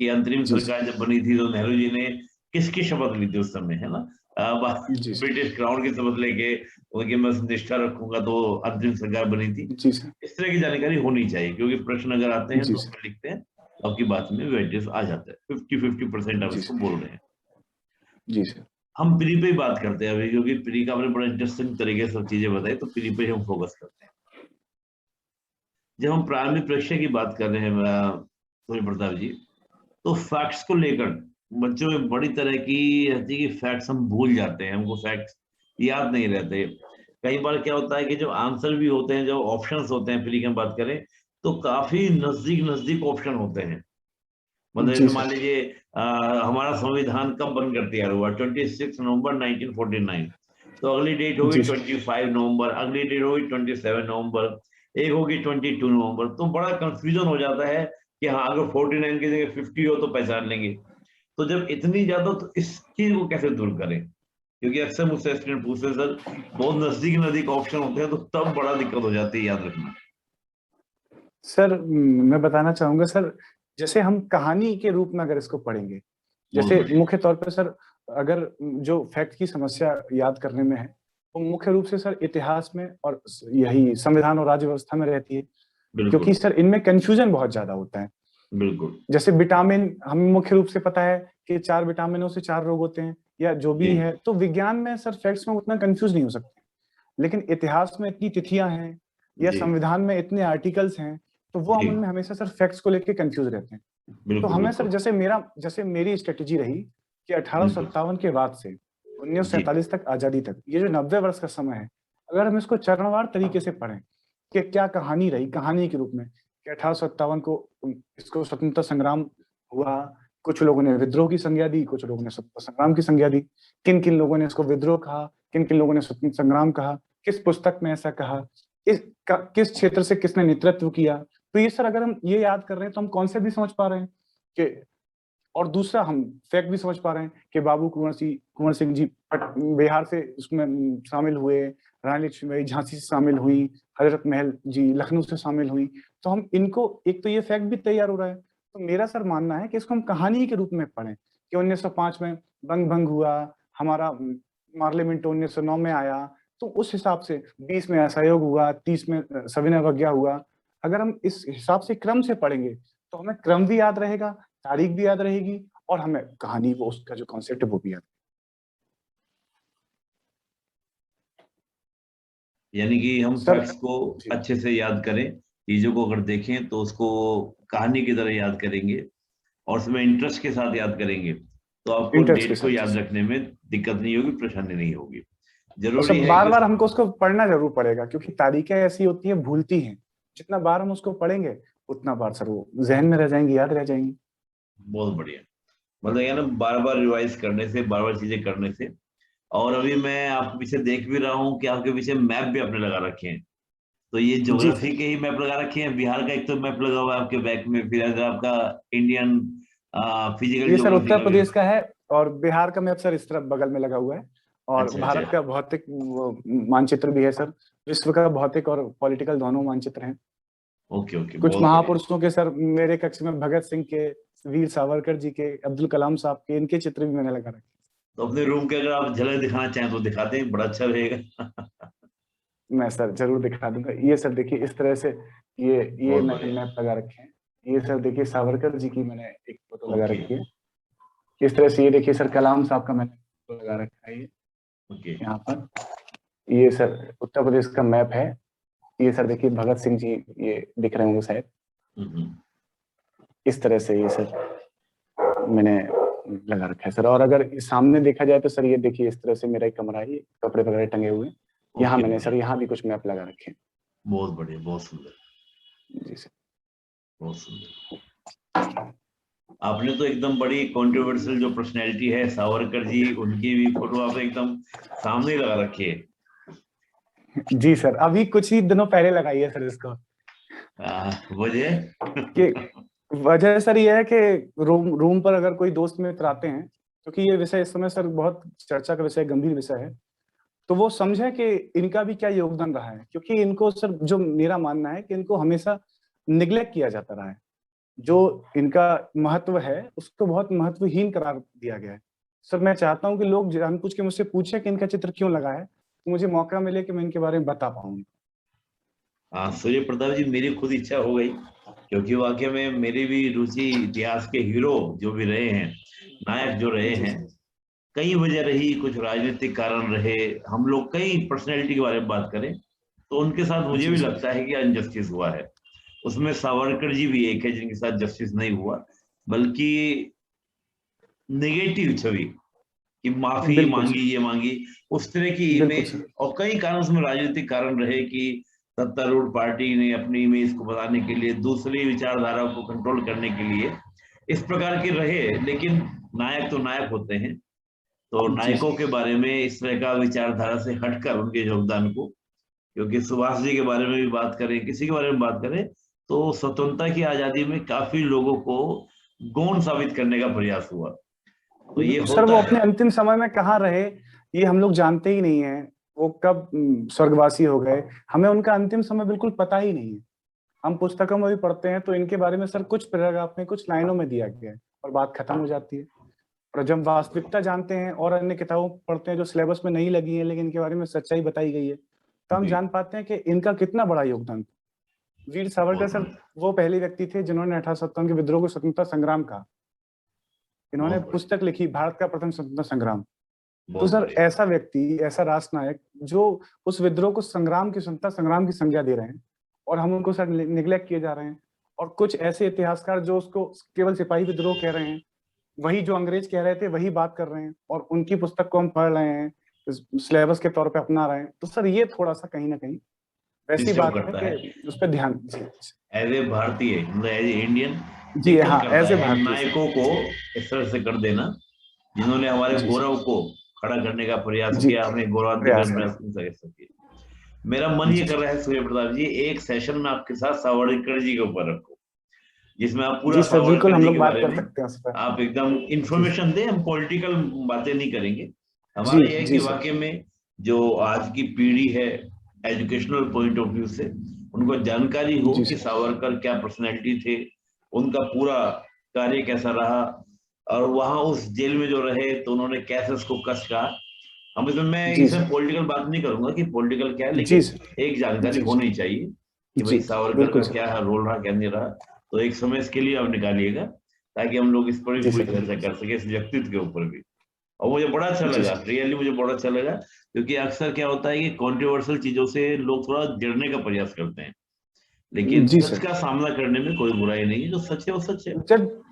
[SPEAKER 1] कि अंतरिम
[SPEAKER 2] जी
[SPEAKER 1] सरकार
[SPEAKER 2] सर।
[SPEAKER 1] जब बनी थी तो नेहरू जी ने किसकी शपथ ली थी उस समय, है ना? अब
[SPEAKER 2] जी सर।
[SPEAKER 1] ब्रिटिश क्राउन की शपथ लेके उनकी मैं निष्ठा रखूंगा तो अंतरिम सरकार बनी थी।
[SPEAKER 2] जी सर।
[SPEAKER 1] इस तरह की जानकारी होनी चाहिए, क्योंकि प्रश्न अगर आते हैं
[SPEAKER 2] जी
[SPEAKER 1] तो
[SPEAKER 2] सर।
[SPEAKER 1] उसमें लिखते हैं तो आपकी बात में वेटेज आ जाता है, 50-50% आप
[SPEAKER 2] जी
[SPEAKER 1] इसको
[SPEAKER 2] सर।
[SPEAKER 1] बोल रहे हैं।
[SPEAKER 2] जी सर।
[SPEAKER 1] हम प्री पे ही बात करते हैं अभी, क्योंकि प्री का आपने बड़ा इंटरेस्टिंग तरीके से सब चीजें बताई, तो प्री पे ही हम फोकस करते हैं। जब हम प्रारंभिक परीक्षा की बात कर रहे हैं सूर्य प्रताप जी, तो फैक्ट्स को लेकर बच्चों में बड़ी तरह की रहती है कि फैक्ट्स हम भूल जाते हैं, हमको फैक्ट्स याद नहीं रहते। कई बार क्या होता है कि जो आंसर भी होते हैं, जो ऑप्शंस होते हैं, फ्री की हम बात करें तो काफी नजदीक नजदीक ऑप्शन होते हैं। मतलब
[SPEAKER 2] जी
[SPEAKER 1] जैसे मान
[SPEAKER 2] सर।
[SPEAKER 1] लीजिए हमारा संविधान कब बनकर तैयार हुआ, 26 नवंबर 1949। तो अगली डेट होगी
[SPEAKER 2] जी सर।
[SPEAKER 1] 25 नवंबर, अगली डेट होगी 27 नवंबर, एक होगी 22 नवंबर। तो बड़ा कंफ्यूजन हो जाता है कि हाँ, अगर 49 की जगह 50 हो तो पहचान लेंगे। तो जब इतनी ज्यादा, तो इस चीज को कैसे दूर करें? क्योंकि अक्सर मुझसे स्टूडेंट पूछते हैं, सर बहुत नजदीक नजदीक ऑप्शन होते हैं, तो तब बड़ा दिक्कत हो जाती है, याद रखना।
[SPEAKER 2] सर मैं बताना चाहूंगा सर, जैसे हम कहानी के रूप में अगर इसको पढ़ेंगे,
[SPEAKER 1] बहुत
[SPEAKER 2] जैसे
[SPEAKER 1] बढ़िया।
[SPEAKER 2] मुख्य तौर पर सर, अगर जो फैक्ट की समस्या याद करने में है, वो मुख्य रूप से सर इतिहास में और यही संविधान और राज्य व्यवस्था में रहती है। क्योंकि
[SPEAKER 1] बिल्कुल
[SPEAKER 2] सर इनमें कंफ्यूजन बहुत ज्यादा होता है।
[SPEAKER 1] बिल्कुल।
[SPEAKER 2] जैसे विटामिन, हमें मुख्य रूप से पता है कि 4 विटामिनों से 4 रोग होते हैं, या जो भी
[SPEAKER 1] जी
[SPEAKER 2] है, तो विज्ञान में सर फैक्ट्स में उतना कंफ्यूज नहीं हो सकते। लेकिन इतिहास में इतनी तिथियां हैं, या
[SPEAKER 1] जी
[SPEAKER 2] संविधान में इतने आर्टिकल्स हैं, तो वो हम
[SPEAKER 1] जी।
[SPEAKER 2] उनमें हमेशा सर फैक्ट्स को लेके कंफ्यूज रहते हैं। तो
[SPEAKER 1] बिल्कुल
[SPEAKER 2] हमें सर,
[SPEAKER 1] बिल्कुल।
[SPEAKER 2] जैसे मेरी स्ट्रेटेजी रही कि
[SPEAKER 1] बिल्कुल
[SPEAKER 2] 1857 के बाद से
[SPEAKER 1] जी
[SPEAKER 2] 1947 तक, आजादी तक, ये जो 90 वर्ष का समय है, अगर हम इसको चरणवार तरीके से पढ़ें कि क्या कहानी रही, कहानी के रूप में, कि 1857 को इसको स्वतंत्रता संग्राम हुआ, कुछ लोगों ने विद्रोह की संज्ञा दी, कुछ लोगों ने स्वतंत्रता संग्राम की संज्ञा दी, किन किन लोगों ने इसको विद्रोह कहा, किन किन लोगों ने स्वतंत्रता संग्राम कहा, किस पुस्तक में ऐसा कहा, किस क्षेत्र से किसने नेतृत्व किया। तो ये सर अगर हम ये याद कर रहे हैं, तो हम कॉन्सेप्ट भी समझ पा रहे हैं कि, और दूसरा हम फैक्ट भी समझ पा रहे हैं कि बाबू कुंवर सिंह जी बिहार से उसमें शामिल हुए, रानी लक्ष्मीबाई झांसी से शामिल हुई, हजरत महल जी लखनऊ से शामिल हुई। तो हम इनको, एक तो ये फैक्ट भी तैयार हो रहा है। तो मेरा सर मानना है कि इसको हम कहानी के रूप में पढ़ें कि 1905 में बंग भंग हुआ, हमारा पार्लियामेंट 1909 में आया, तो उस हिसाब से 20 में असहयोग हुआ, 30 में सविनय अवज्ञा हुआ। अगर हम इस हिसाब से क्रम से पढ़ेंगे, तो हमें क्रम भी याद रहेगा, तारीख भी याद रहेगी, और हमें कहानी, वो उसका जो कॉन्सेप्ट है वो भी याद।
[SPEAKER 1] यानी कि हम
[SPEAKER 2] सर
[SPEAKER 1] फैक्ट्स को
[SPEAKER 2] जी।
[SPEAKER 1] अच्छे से याद करें, चीजों को अगर देखें तो उसको कहानी की तरह याद करेंगे, और उसमें इंटरेस्ट के साथ याद करेंगे, तो आपको
[SPEAKER 2] इंटरेस्ट के
[SPEAKER 1] डेट को
[SPEAKER 2] साथ जी
[SPEAKER 1] याद
[SPEAKER 2] सर।
[SPEAKER 1] रखने में दिक्कत नहीं होगी, परेशानी नहीं होगी।
[SPEAKER 2] और
[SPEAKER 1] जरूरी
[SPEAKER 2] सब
[SPEAKER 1] है
[SPEAKER 2] बार
[SPEAKER 1] कि
[SPEAKER 2] बार हमको उसको पढ़ना जरूर पड़ेगा, क्योंकि तारीखें ऐसी होती हैं, भूलती हैं। जितना बार हम उसको पढ़ेंगे, उतना बार सर वो जहन में रह जाएंगी, याद रह जाएंगी।
[SPEAKER 1] बहुत बढ़िया। मतलब ये ना, बार बार रिवाइज करने से, बार बार चीजें करने से। और अभी मैं आपके पीछे देख भी रहा हूँ कि आपके पीछे मैप भी आपने लगा रखे हैं। तो ये
[SPEAKER 2] जी
[SPEAKER 1] ज्योग्राफी
[SPEAKER 2] सर।
[SPEAKER 1] के ही मैप लगा रखे हैं? बिहार का एक तो मैप लगा हुआ है आपके बैक में, फिर अगर आपका इंडियन फिजिकल
[SPEAKER 2] ये सर
[SPEAKER 1] ज्योग्राफी
[SPEAKER 2] उत्तर
[SPEAKER 1] का भी।
[SPEAKER 2] प्रदेश का है, और बिहार का मैप सर इस तरफ बगल में लगा हुआ है। और
[SPEAKER 1] अच्छा अच्छा।
[SPEAKER 2] भारत का भौतिक मानचित्र भी है सर। विश्व का भौतिक और पॉलिटिकल दोनों मानचित्र हैं।
[SPEAKER 1] ओके ओके,
[SPEAKER 2] कुछ
[SPEAKER 1] बहुत बढ़िया।
[SPEAKER 2] महापुरुषों के सर मेरे कक्ष में, भगत सिंह के, वीर सावरकर जी के, अब्दुल कलाम साहब के, इनके चित्र भी मैंने लगा रखे।
[SPEAKER 1] तो अपने रूम के अगर आप झलक दिखाना चाहें तो दिखाते हैं, बड़ा अच्छा रहेगा।
[SPEAKER 2] मैं सर जरूर दिखा दूंगा। ये सर देखिए इस तरह से, ये
[SPEAKER 1] बहुत
[SPEAKER 2] मैंने
[SPEAKER 1] बढ़िया।
[SPEAKER 2] मैप लगा रखे हैं। ये सर देखिए सावरकर जी की मैंने एक फोटो लगा
[SPEAKER 1] ओके
[SPEAKER 2] रखी है। इस तरह से ये देखिए सर कलाम साहब का मैंने फोटो लगा रखा है, ये
[SPEAKER 1] ओके।
[SPEAKER 2] यहाँ पर। ये सर उत्तर प्रदेश का मैप है। ये सर देखिए भगत सिंह जी, ये दिख रहे होंगे शायद।
[SPEAKER 1] हम्म।
[SPEAKER 2] इस तरह से ये सर मैंने लगा रखा है सर। और अगर सामने देखा जाए तो सर ये देखिए इस तरह से मेरा एक कमरा है, ये कपड़े वगैरह टंगे हुए हैं। यहाँ
[SPEAKER 1] ओके
[SPEAKER 2] मैंने
[SPEAKER 1] ओके।
[SPEAKER 2] सर, यहाँ भी कुछ मैप लगा रखे
[SPEAKER 1] बहुत बढ़िया, बहुत सुंदर।
[SPEAKER 2] हैं। जी सर।
[SPEAKER 1] बहुत सुंदर। आपने तो एकदम बड़ी कंट्रोवर्शियल जो पर्सनैलिटी है सावरकर जी, उनकी भी फोटो आपने एकदम सामने ही लगा रखी है।
[SPEAKER 2] जी सर, अभी कुछ ही दिनों पहले लगाई है सर इसको।
[SPEAKER 1] वजह?
[SPEAKER 2] कि वजह सर ये है कि रूम रूम पर अगर कोई दोस्त मित्र आते हैं, क्योंकि ये विषय इस समय सर बहुत चर्चा का विषय, गंभीर विषय है, तो वो समझे कि इनका भी क्या योगदान रहा है। क्योंकि इनको सर, जो मेरा मानना है कि इनको हमेशा निग्लेक्ट किया जाता रहा है। जो इनका महत्व है उसको बहुत महत्वहीन करार दिया गया है। सर मैं चाहता हूं कि लोग जानबूझ के मुझसे पूछे कि इनका चित्र क्यों लगा है, तो मुझे मौका मिले कि मैं इनके बारे में बता पाऊँ।
[SPEAKER 1] हाँ, सूर्य प्रताप जी, मेरी खुद इच्छा हो गई, क्योंकि वाकई में मेरी भी रुचि इतिहास के हीरो जो भी रहे हैं, नायक जो रहे
[SPEAKER 2] जी
[SPEAKER 1] हैं,
[SPEAKER 2] सर।
[SPEAKER 1] कई वजह रही, कुछ राजनीतिक कारण रहे, हम लोग कई पर्सनैलिटी के बारे में बात करें तो उनके साथ मुझे
[SPEAKER 2] जी
[SPEAKER 1] भी
[SPEAKER 2] सर।
[SPEAKER 1] लगता है कि अनजस्टिस हुआ है। उसमें सावरकर जी भी एक है जिनके साथ जस्टिस नहीं हुआ, बल्कि नेगेटिव छवि कि माफी
[SPEAKER 2] बिल्कुल
[SPEAKER 1] मांगी, ये मांगी, उस तरह की
[SPEAKER 2] बिल्कुल
[SPEAKER 1] इमेज।
[SPEAKER 2] सर।
[SPEAKER 1] और कई कारण उसमें राजनीतिक कारण रहे कि सत्तारूढ़ पार्टी ने अपनी इमेज को बताने के लिए, दूसरी विचारधारा को कंट्रोल करने के लिए इस प्रकार के रहे। लेकिन नायक तो नायक होते हैं, तो
[SPEAKER 2] जी
[SPEAKER 1] नायकों
[SPEAKER 2] सर।
[SPEAKER 1] के बारे में इस तरह का विचारधारा से हटकर उनके योगदान को, क्योंकि सुभाष जी के बारे में भी बात करें, किसी के बारे में बात करें, तो स्वतंत्रता की आजादी में काफी लोगों को गौण साबित करने का प्रयास हुआ। तो ये
[SPEAKER 2] सर वो
[SPEAKER 1] होता है।
[SPEAKER 2] अपने अंतिम समय में कहाँ रहे ये हम लोग जानते ही नहीं है। वो कब स्वर्गवासी हो गए, हमें उनका अंतिम समय बिल्कुल पता ही नहीं है। हम पुस्तकों में भी पढ़ते हैं तो इनके बारे में सर कुछ पैराग्राफ में, कुछ लाइनों में दिया गया है और बात खत्म हो जाती है। और जब वास्तविकता जानते हैं और अन्य किताबों पढ़ते हैं जो सिलेबस में नहीं लगी है लेकिन इनके बारे में सच्चाई बताई गई है, तो हम
[SPEAKER 1] जी,
[SPEAKER 2] जान पाते हैं कि इनका कितना बड़ा योगदान था। वीर सावरकर
[SPEAKER 1] बहुत
[SPEAKER 2] सर
[SPEAKER 1] बढ़िया,
[SPEAKER 2] वो पहले व्यक्ति थे जिन्होंने 1857 के विद्रोह को स्वतंत्रता संग्राम कहा। इन्होंने
[SPEAKER 1] बहुत बढ़िया,
[SPEAKER 2] पुस्तक लिखी भारत का प्रथम स्वतंत्रता संग्राम। तो
[SPEAKER 1] बहुत
[SPEAKER 2] सर
[SPEAKER 1] बढ़िया।
[SPEAKER 2] ऐसा व्यक्ति, ऐसा राष्ट्र नायक जो उस विद्रोह को संग्राम की, स्वतंत्रता संग्राम की संज्ञा दे रहे हैं और हम उनको सर निग्लेक्ट किए जा रहे हैं। और कुछ ऐसे इतिहासकार जो उसको केवल सिपाही विद्रोह कह रहे हैं, वही जो अंग्रेज कह रहे थे वही बात कर रहे हैं और उनकी पुस्तक को हम पढ़ रहे हैं, सिलेबस के तौर पे अपना रहे हैं। तो सर ये थोड़ा सा कहीं ना कहीं वैसी
[SPEAKER 1] डिस्टर्ब
[SPEAKER 2] बात है
[SPEAKER 1] करता है।
[SPEAKER 2] कि उस पर ध्यान। जी
[SPEAKER 1] एज ए भारतीय, मतलब एज ए इंडियन,
[SPEAKER 2] जी
[SPEAKER 1] दिक्कत
[SPEAKER 2] हाँ,
[SPEAKER 1] करता
[SPEAKER 2] एज ए
[SPEAKER 1] है
[SPEAKER 2] भारतीय सर।
[SPEAKER 1] नायकों को इस तरह से कर देना, जिन्होंने हमारे
[SPEAKER 2] जी
[SPEAKER 1] गौरव
[SPEAKER 2] सर।
[SPEAKER 1] को खड़ा करने का प्रयास
[SPEAKER 2] जी
[SPEAKER 1] किया, हमें गौरवान्वित
[SPEAKER 2] प्रयास
[SPEAKER 1] करने का
[SPEAKER 2] किया।
[SPEAKER 1] प्रयास किया। मेरा मन ये
[SPEAKER 2] जी
[SPEAKER 1] कर
[SPEAKER 2] सर।
[SPEAKER 1] रहा है सूर्य प्रताप जी, एक सेशन में आपके साथ सावरकर जी के ऊपर रखो, जिसमें आप पूरा
[SPEAKER 2] जी सर बिल्कुल,
[SPEAKER 1] सावरकर
[SPEAKER 2] हम
[SPEAKER 1] जी
[SPEAKER 2] लोग
[SPEAKER 1] के
[SPEAKER 2] बात
[SPEAKER 1] बारे
[SPEAKER 2] कर
[SPEAKER 1] में
[SPEAKER 2] सकते हैं उस पर।
[SPEAKER 1] आप एकदम
[SPEAKER 2] जी
[SPEAKER 1] इंफॉर्मेशन दें। हम पॉलिटिकल बातें नहीं करेंगे।
[SPEAKER 2] जी
[SPEAKER 1] हमारा यह है कि
[SPEAKER 2] जी सर।
[SPEAKER 1] वाकई में जो आज की पीढ़ी है, एजुकेशनल पॉइंट ऑफ व्यू से उनको जानकारी हो
[SPEAKER 2] जी
[SPEAKER 1] कि
[SPEAKER 2] सर।
[SPEAKER 1] सावरकर क्या पर्सनैलिटी थे, उनका पूरा कार्य कैसा रहा, और वहां उस जेल में जो रहे तो उन्होंने कैसे उसको कष्ट कहा। हम इसमें, मैं
[SPEAKER 2] जी
[SPEAKER 1] इसमें
[SPEAKER 2] सर।
[SPEAKER 1] पॉलिटिकल बात नहीं करूंगा कि पॉलिटिकल क्या है,
[SPEAKER 2] जी
[SPEAKER 1] लेकिन
[SPEAKER 2] सर।
[SPEAKER 1] एक जानकारी
[SPEAKER 2] जी
[SPEAKER 1] होनी चाहिए कि
[SPEAKER 2] जी
[SPEAKER 1] भाई सावरकर
[SPEAKER 2] बिल्कुल
[SPEAKER 1] का
[SPEAKER 2] सर।
[SPEAKER 1] क्या रोल रहा, क्या नहीं रहा। तो एक समय इसके लिए आप निकालिएगा, ताकि हम लोग इस पर भी
[SPEAKER 2] जी
[SPEAKER 1] पूरी
[SPEAKER 2] सर।
[SPEAKER 1] चर्चा कर सके, इस व्यक्तित्व के ऊपर भी। और मुझे बड़ा अच्छा
[SPEAKER 2] जी
[SPEAKER 1] लगा,
[SPEAKER 2] सर।
[SPEAKER 1] रियली मुझे बड़ा अच्छा लगा, क्योंकि अक्सर क्या होता है कि कॉन्ट्रोवर्शियल चीजों से लोग थोड़ा जड़ने का प्रयास करते हैं, लेकिन
[SPEAKER 2] जी
[SPEAKER 1] सच
[SPEAKER 2] सर।
[SPEAKER 1] का सामना करने में कोई बुराई नहीं है। जो सच है वो सच है।
[SPEAKER 2] जब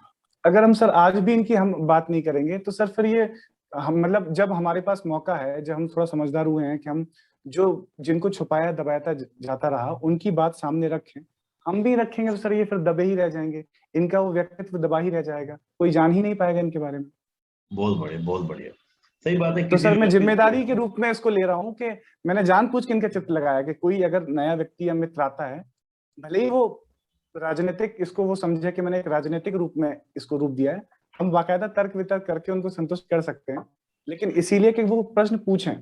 [SPEAKER 2] अगर हम सर आज भी इनकी हम बात नहीं करेंगे तो सर फिर ये हम मतलब जब हमारे पास मौका है, जब हम थोड़ा समझदार हुए हैं कि हम जो जिनको छुपाया दबाया जाता रहा उनकी बात सामने रखें, हम भी रखेंगे तो सर ये फिर दबे ही रह जाएंगे। इनका वो व्यक्तित्व दबा ही रह जाएगा, कोई जान ही नहीं पाएगा इनके बारे में।
[SPEAKER 1] बहुत बढ़िया, बहुत बढ़िया। सही बात है,
[SPEAKER 2] तो
[SPEAKER 1] किसी
[SPEAKER 2] सर
[SPEAKER 1] भी
[SPEAKER 2] मैं
[SPEAKER 1] व्यक्ति को।
[SPEAKER 2] जिम्मेदारी के रूप में इसको ले रहा हूँ कि मैंने जानबूझ के इनका चित्र लगाया कि कोई अगर नया व्यक्ति या मित्र आता है, भले ही वो राजनीतिक इसको वो समझे कि मैंने एक राजनीतिक रूप में इसको रूप दिया है, हम बाकायदा तर्क वितर्क करके उनको संतुष्ट कर सकते हैं, लेकिन इसीलिए कि वो प्रश्न पूछें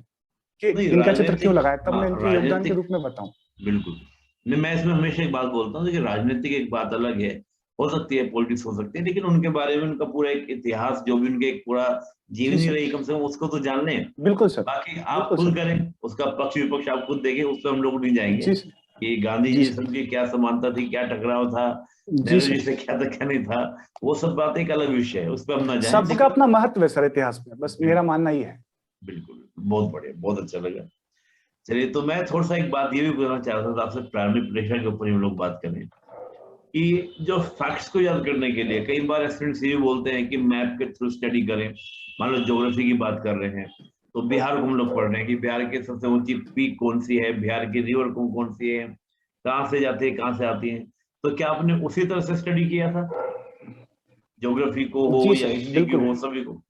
[SPEAKER 2] कि
[SPEAKER 1] नहीं,
[SPEAKER 2] इनका चित्र क्यों
[SPEAKER 1] राजनीतिक,
[SPEAKER 2] लगाया, तब
[SPEAKER 1] हाँ
[SPEAKER 2] मैं इनके योगदान के
[SPEAKER 1] राजनीतिक,
[SPEAKER 2] रूप में बताऊं।
[SPEAKER 1] बिल्कुल। नहीं, मैं इसमें हमेशा एक बात बोलता हूँ कि राजनीतिक एक बात अलग है, हो सकती है पॉलिटिक्स हो सकती है, लेकिन उनके बारे में उनका पूरा एक इतिहास, जो भी उनके एक पूरा
[SPEAKER 2] जी
[SPEAKER 1] जीवनी
[SPEAKER 2] सर।
[SPEAKER 1] रही, कम से कम उसको तो जान लें।
[SPEAKER 2] बिल्कुल सर।
[SPEAKER 1] बाकी आप
[SPEAKER 2] बिल्कुल
[SPEAKER 1] खुद
[SPEAKER 2] सर।
[SPEAKER 1] करें, उसका पक्ष विपक्ष आप खुद देखें, उस पर हम लोग नहीं जाएंगे
[SPEAKER 2] जी सर।
[SPEAKER 1] कि गांधी
[SPEAKER 2] जी
[SPEAKER 1] जी से
[SPEAKER 2] सर।
[SPEAKER 1] उनकी क्या समानता थी, क्या टकराव था,
[SPEAKER 2] जी
[SPEAKER 1] नेहरू जी
[SPEAKER 2] सर।
[SPEAKER 1] से क्या था क्या नहीं था। वो सब बात एक अलग विषय है, उस पर हम ना जाएं,
[SPEAKER 2] सबका
[SPEAKER 1] लेकिन
[SPEAKER 2] अपना महत्व है सर इतिहास में, बस मेरा
[SPEAKER 1] बिल्कुल,
[SPEAKER 2] मानना ही है।
[SPEAKER 1] बिल्कुल, बहुत बढ़िया, बहुत अच्छा लगा। चलिए, तो मैं थोड़ा सा एक बात ये भी पूछना चाह रहा था आपसे, प्राइमरी परीक्षा के ऊपर हम लोग बात करें कि जो फैक्ट्स को याद करने के लिए कई बार स्टूडेंट्स ये भी बोलते हैं कि मैप के थ्रू स्टडी करें। मान लो ज्योग्राफी की बात कर रहे हैं, तो बिहार को हम लोग पढ़ रहे हैं कि बिहार की सबसे ऊंची पीक कौन सी है, बिहार की रिवर कौन कौन सी है, कहाँ से जाती है, कहाँ से आती है। तो क्या आपने उसी तरह से स्टडी किया था, ज्योग्राफी को हो
[SPEAKER 2] जी
[SPEAKER 1] या
[SPEAKER 2] सर
[SPEAKER 1] हिस्ट्री की
[SPEAKER 2] बिल्कुल।
[SPEAKER 1] हो, सभी को?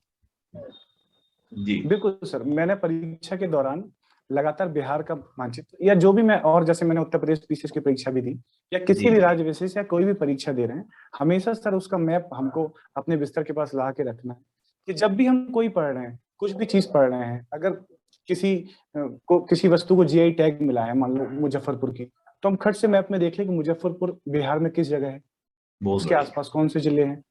[SPEAKER 1] जी,
[SPEAKER 2] बिल्कुल सर, मैंने परीक्षा के दौरान लगातार बिहार का मानचित्र या जो भी मैं, और जैसे मैंने उत्तर प्रदेश पीसीएस की परीक्षा भी दी या
[SPEAKER 1] जी,
[SPEAKER 2] किसी भी राज्य विशेष या कोई भी परीक्षा दे रहे हैं, हमेशा सर उसका मैप हमको अपने बिस्तर के पास ला के रखना है कि जब भी हम कोई पढ़ रहे हैं, कुछ भी चीज पढ़ रहे हैं, अगर किसी को किसी वस्तु को जीआई टैग मिला है, मान लो मुजफ्फरपुर की, तो हम खट से मैप में देख लें कि मुजफ्फरपुर बिहार में किस जगह है,
[SPEAKER 1] बहुत
[SPEAKER 2] उसके
[SPEAKER 1] बढ़िया,
[SPEAKER 2] आसपास कौन से जिले हैं।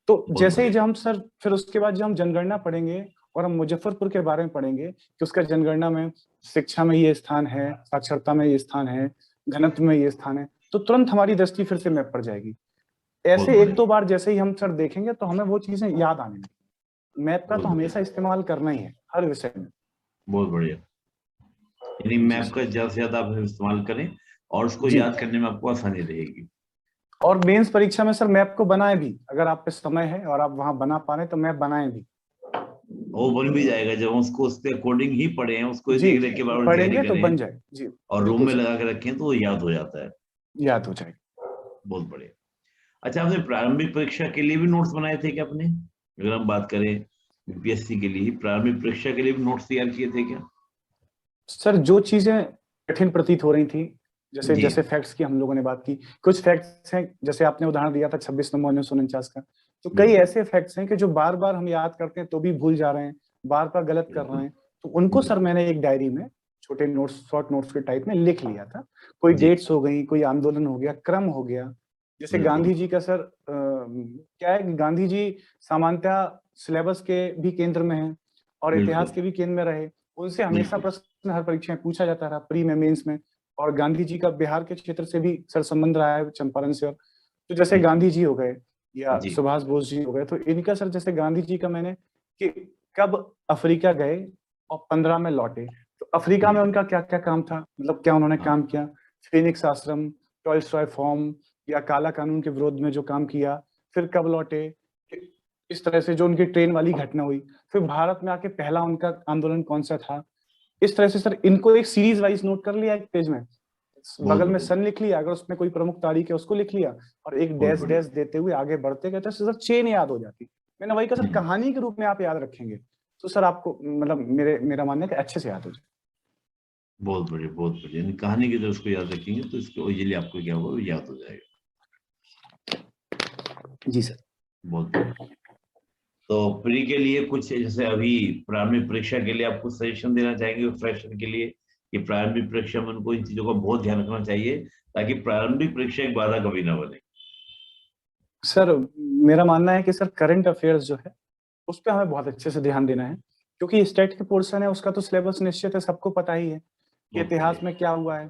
[SPEAKER 2] तो
[SPEAKER 1] बहुत
[SPEAKER 2] जैसे ही
[SPEAKER 1] बढ़िया,
[SPEAKER 2] जब हम सर फिर उसके बाद जब हम जनगणना पढ़ेंगे और हम मुजफ्फरपुर के बारे में पढ़ेंगे कि उसका जनगणना में शिक्षा में ये स्थान है, साक्षरता में ये स्थान है, घनत्व में ये स्थान है, तो तुरंत हमारी दृष्टि फिर से मैप पर जाएगी।
[SPEAKER 1] बहुत
[SPEAKER 2] ऐसे एक
[SPEAKER 1] बढ़िया,
[SPEAKER 2] दो बार जैसे ही हम सर देखेंगे तो हमें वो चीजें याद आने लगेंगी। मैप का
[SPEAKER 1] बहुत
[SPEAKER 2] तो
[SPEAKER 1] बढ़िया,
[SPEAKER 2] हमेशा इस्तेमाल करना ही है हर विषय में।
[SPEAKER 1] बहुत बढ़िया। यानी
[SPEAKER 2] जी
[SPEAKER 1] मैप
[SPEAKER 2] सर।
[SPEAKER 1] का ज्यादा से ज्यादा आप इस्तेमाल करें, और उसको
[SPEAKER 2] जी,
[SPEAKER 1] याद करने में आपको आसानी रहेगी।
[SPEAKER 2] और मेंस परीक्षा में सर मैप को बनाए भी, अगर आप पे समय है और आप वहां बना पा रहे हैं तो मैप बनाए भी।
[SPEAKER 1] वो बन भी जाएगा जब हम उसको उसके अकॉर्डिंग ही पढ़े हैं, उसको
[SPEAKER 2] जी,
[SPEAKER 1] देख देख के बार तैयारी
[SPEAKER 2] पढ़ेंगे तो
[SPEAKER 1] करें
[SPEAKER 2] बन जाए जी,
[SPEAKER 1] और रूम
[SPEAKER 2] बिल्कुल
[SPEAKER 1] में
[SPEAKER 2] सर,
[SPEAKER 1] लगा के रखें तो वो याद हो जाता है।
[SPEAKER 2] याद हो जाएगा।
[SPEAKER 1] बहुत बढ़िया। अच्छा, आपने प्रारंभिक परीक्षा के लिए भी नोट्स बनाए थे क्या अपने? अगर हम बात करें यूपीएससी के लिए, प्रारंभिक परीक्षा के लिए भी नोट्स तैयार किए थे क्या?
[SPEAKER 2] सर जो चीजें कठिन प्रतीत हो रही थी, जैसे
[SPEAKER 1] जी।
[SPEAKER 2] जैसे फैक्ट्स की हम लोगों ने बात की, कुछ फैक्ट्स हैं जैसे आपने उदाहरण दिया था 26 नवंबर 1949 का, तो कई
[SPEAKER 1] बिल्कुल
[SPEAKER 2] ऐसे फैक्ट्स हैं कि जो बार बार हम याद करते हैं तो भी भूल जा रहे हैं, बार बार गलत कर रहे
[SPEAKER 1] बिल्कुल।
[SPEAKER 2] हैं। तो उनको सर
[SPEAKER 1] बिल्कुल।
[SPEAKER 2] मैंने एक डायरी में छोटे नोट्स, शॉर्ट नोट्स के टाइप में लिख लिया था। कोई
[SPEAKER 1] जी।
[SPEAKER 2] डेट्स हो गई, कोई आंदोलन हो गया, क्रम हो गया। जैसे
[SPEAKER 1] बिल्कुल।
[SPEAKER 2] गांधी जी का सर क्या है कि गांधी जी सामान्यतः सिलेबस के भी केंद्र में है और इतिहास
[SPEAKER 1] बिल्कुल।
[SPEAKER 2] के भी केंद्र में रहे। उनसे हमेशा
[SPEAKER 1] बिल्कुल।
[SPEAKER 2] प्रश्न हर परीक्षा में पूछा जाता रहा, प्री में, मेंस में। और गांधी जी का बिहार के क्षेत्र से भी सर संबंध रहा है, चंपारण से। और तो जैसे
[SPEAKER 1] बिल्कुल।
[SPEAKER 2] गांधी जी हो गए या
[SPEAKER 1] जी।
[SPEAKER 2] सुभाष बोस जी हो गए, तो इनका सर जैसे गांधी जी का मैंने कि कब अफ्रीका गए और 15 में लौटे, तो अफ्रीका में
[SPEAKER 1] बिल्कुल।
[SPEAKER 2] उनका क्या क्या काम था, मतलब क्या उन्होंने
[SPEAKER 1] हाँ।
[SPEAKER 2] काम किया, फिनिक्स आश्रम, टॉलस्टॉय फॉर्म या काला कानून के विरोध में जो काम किया, फिर कब लौटे, इस तरह से जो उनकी ट्रेन वाली घटना हुई, फिर भारत में आके पहला उनका आंदोलन कौन सा था। इस तरह से सर इनको एक सीरीज वाइज नोट कर लिया एक पेज में,
[SPEAKER 1] बहुत
[SPEAKER 2] बगल में
[SPEAKER 1] बढ़िया।
[SPEAKER 2] सन लिख लिया, अगर उसमें कोई प्रमुख तारीख है उसको लिख लिया, और एक
[SPEAKER 1] बहुत
[SPEAKER 2] डैश
[SPEAKER 1] बढ़िया।
[SPEAKER 2] डैश देते हुए आगे बढ़ते गए तो सर चेन याद हो जाती। मैंने वही कहा सर,
[SPEAKER 1] हम्म।
[SPEAKER 2] कहानी के रूप में आप याद रखेंगे तो सर आपको मतलब मेरा मानना है कि अच्छे से याद हो जाए।
[SPEAKER 1] बहुत बढ़िया, बहुत बढ़िया। यानी कहानी की तरह उसको याद रखेंगे तो इसको इजीली आपको क्या होगा, वो याद हो जाएगा।
[SPEAKER 2] जी सर।
[SPEAKER 1] बहुत बढ़िया। तो प्री के लिए कुछ जैसे अभी प्रारंभिक परीक्षा के लिए आप कुछ सजेशन देना चाहेंगे फ्रेशर के लिए, कि प्रारंभिक परीक्षा में उनको इन चीजों का बहुत ध्यान रखना चाहिए ताकि प्रारंभिक परीक्षा एक बाधा कभी ना बने?
[SPEAKER 2] सर मेरा मानना है कि सर करंट अफेयर्स जो है उस पर हमें बहुत अच्छे से ध्यान देना है, क्योंकि स्टेट के पोर्शन है उसका तो सिलेबस निश्चित है, सबको पता ही है कि
[SPEAKER 1] बहुत
[SPEAKER 2] इतिहास
[SPEAKER 1] बढ़िया।
[SPEAKER 2] में क्या हुआ है।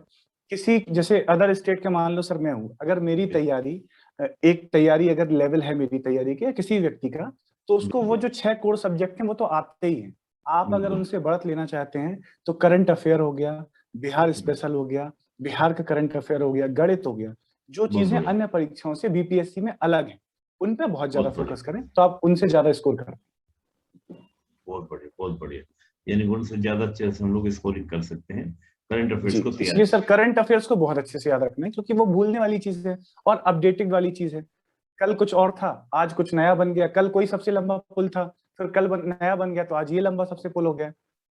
[SPEAKER 2] किसी जैसे अदर स्टेट के मान लो सर मैं हूँ, अगर मेरी तैयारी एक तैयारी अगर लेवल है मेरी तैयारी के या किसी व्यक्ति का, तो उसको वो
[SPEAKER 1] बिल्कुल।
[SPEAKER 2] जो 6 कोर सब्जेक्ट हैं वो तो आते ही हैं। आप अगर
[SPEAKER 1] बिल्कुल।
[SPEAKER 2] उनसे बढ़त लेना चाहते हैं तो करंट अफेयर हो गया, बिहार
[SPEAKER 1] बिल्कुल।
[SPEAKER 2] स्पेशल हो गया, बिहार का करंट अफेयर हो गया, गणित हो गया, जो
[SPEAKER 1] बहुत
[SPEAKER 2] चीजें
[SPEAKER 1] बढ़िया।
[SPEAKER 2] अन्य परीक्षाओं से बीपीएससी में अलग है, उन पे बहुत ज्यादा
[SPEAKER 1] बहुत
[SPEAKER 2] फोकस
[SPEAKER 1] बढ़िया।
[SPEAKER 2] करें तो आप उनसे ज्यादा स्कोर करें।
[SPEAKER 1] बहुत बढ़िया। बहुत बढ़िया। यानी उनसे ज्यादा अच्छे से हम लोग स्कोरिंग कर सकते हैं करंट
[SPEAKER 2] जी,
[SPEAKER 1] अफेयर्स को तैयार
[SPEAKER 2] इसलिए सर
[SPEAKER 1] करके।
[SPEAKER 2] करंट अफेयर्स को बहुत अच्छे से याद रखना है, क्योंकि वो भूलने वाली चीज है और अपडेटिंग वाली चीज है। कल कुछ और था, आज कुछ नया बन गया, कल कोई सबसे लंबा पुल था, फिर नया बन गया तो आज ये लंबा सबसे पुल हो गया।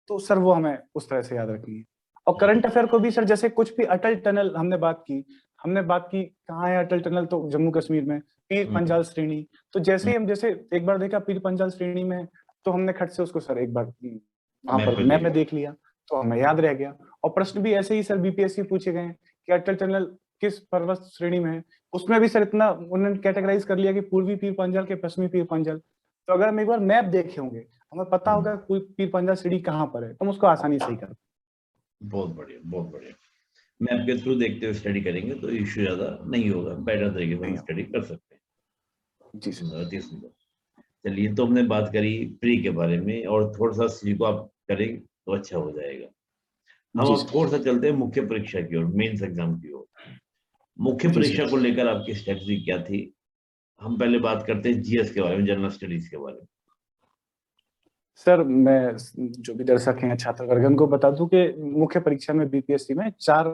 [SPEAKER 2] तो सर वो हमें उस तरह से याद रखनी है। और करंट
[SPEAKER 1] बहुत
[SPEAKER 2] अफेयर को भी सर जैसे कुछ भी अटल टनल हमने बात की कहाँ है अटल टनल, तो जम्मू कश्मीर में पीर
[SPEAKER 1] बढ़िया।
[SPEAKER 2] पंजाल श्रेणी। तो जैसे ही हम जैसे एक बार देखा पीर पंजाल श्रेणी में है, तो हमने खट से उसको सर एक बार वहां
[SPEAKER 1] मैप
[SPEAKER 2] पर
[SPEAKER 1] में
[SPEAKER 2] मैप
[SPEAKER 1] देख
[SPEAKER 2] में
[SPEAKER 1] लो।
[SPEAKER 2] देख लिया, तो हमें याद रह गया। और प्रश्न भी ऐसे ही सर बीपीएससी पूछे गए हैं कि अटल टनल किस पर्वत श्रेणी में है, उसमें भी सर इतना उन्होंने कैटेगराइज कर लिया कि पूर्वी पीर पंजाल के पश्चिमी पीर पंजाल। तो अगर हम एक बार मैप देखे होंगे, हमें पता होगा कोई पीर पंजाल सीढ़ी कहाँ पर है, तो हम उसको आसानी से ही कर।
[SPEAKER 1] बहुत बढ़िया। बहुत बढ़िया। मैप के थ्रू देखते हुए स्टडी करेंगे तो इश्यू ज्यादा नहीं होगा, बेटर तरीके से हम
[SPEAKER 2] नहीं हो।
[SPEAKER 1] स्टडी कर सकते हैं।
[SPEAKER 2] जी सर।
[SPEAKER 1] सुंदर, अति सुंदर। चलिए, तो हमने बात करी प्री के बारे में, और थोड़ा सा सी को आप करें तो अच्छा हो जाएगा। हम
[SPEAKER 2] जी
[SPEAKER 1] अब
[SPEAKER 2] सर।
[SPEAKER 1] थोड़ा सा चलते हैं मुख्य परीक्षा की ओर, मेंस एग्जाम की ओर। मुख्य
[SPEAKER 2] जी सर।
[SPEAKER 1] परीक्षा को लेकर आपकी स्ट्रेटजी क्या थी? हम पहले बात करते हैं जीएस के बारे में, जनरल स्टडीज के बारे में।
[SPEAKER 2] सर मैं जो भी दर्शक हैं छात्र वर्ग उनको बता दूं कि मुख्य परीक्षा में बीपीएससी में 4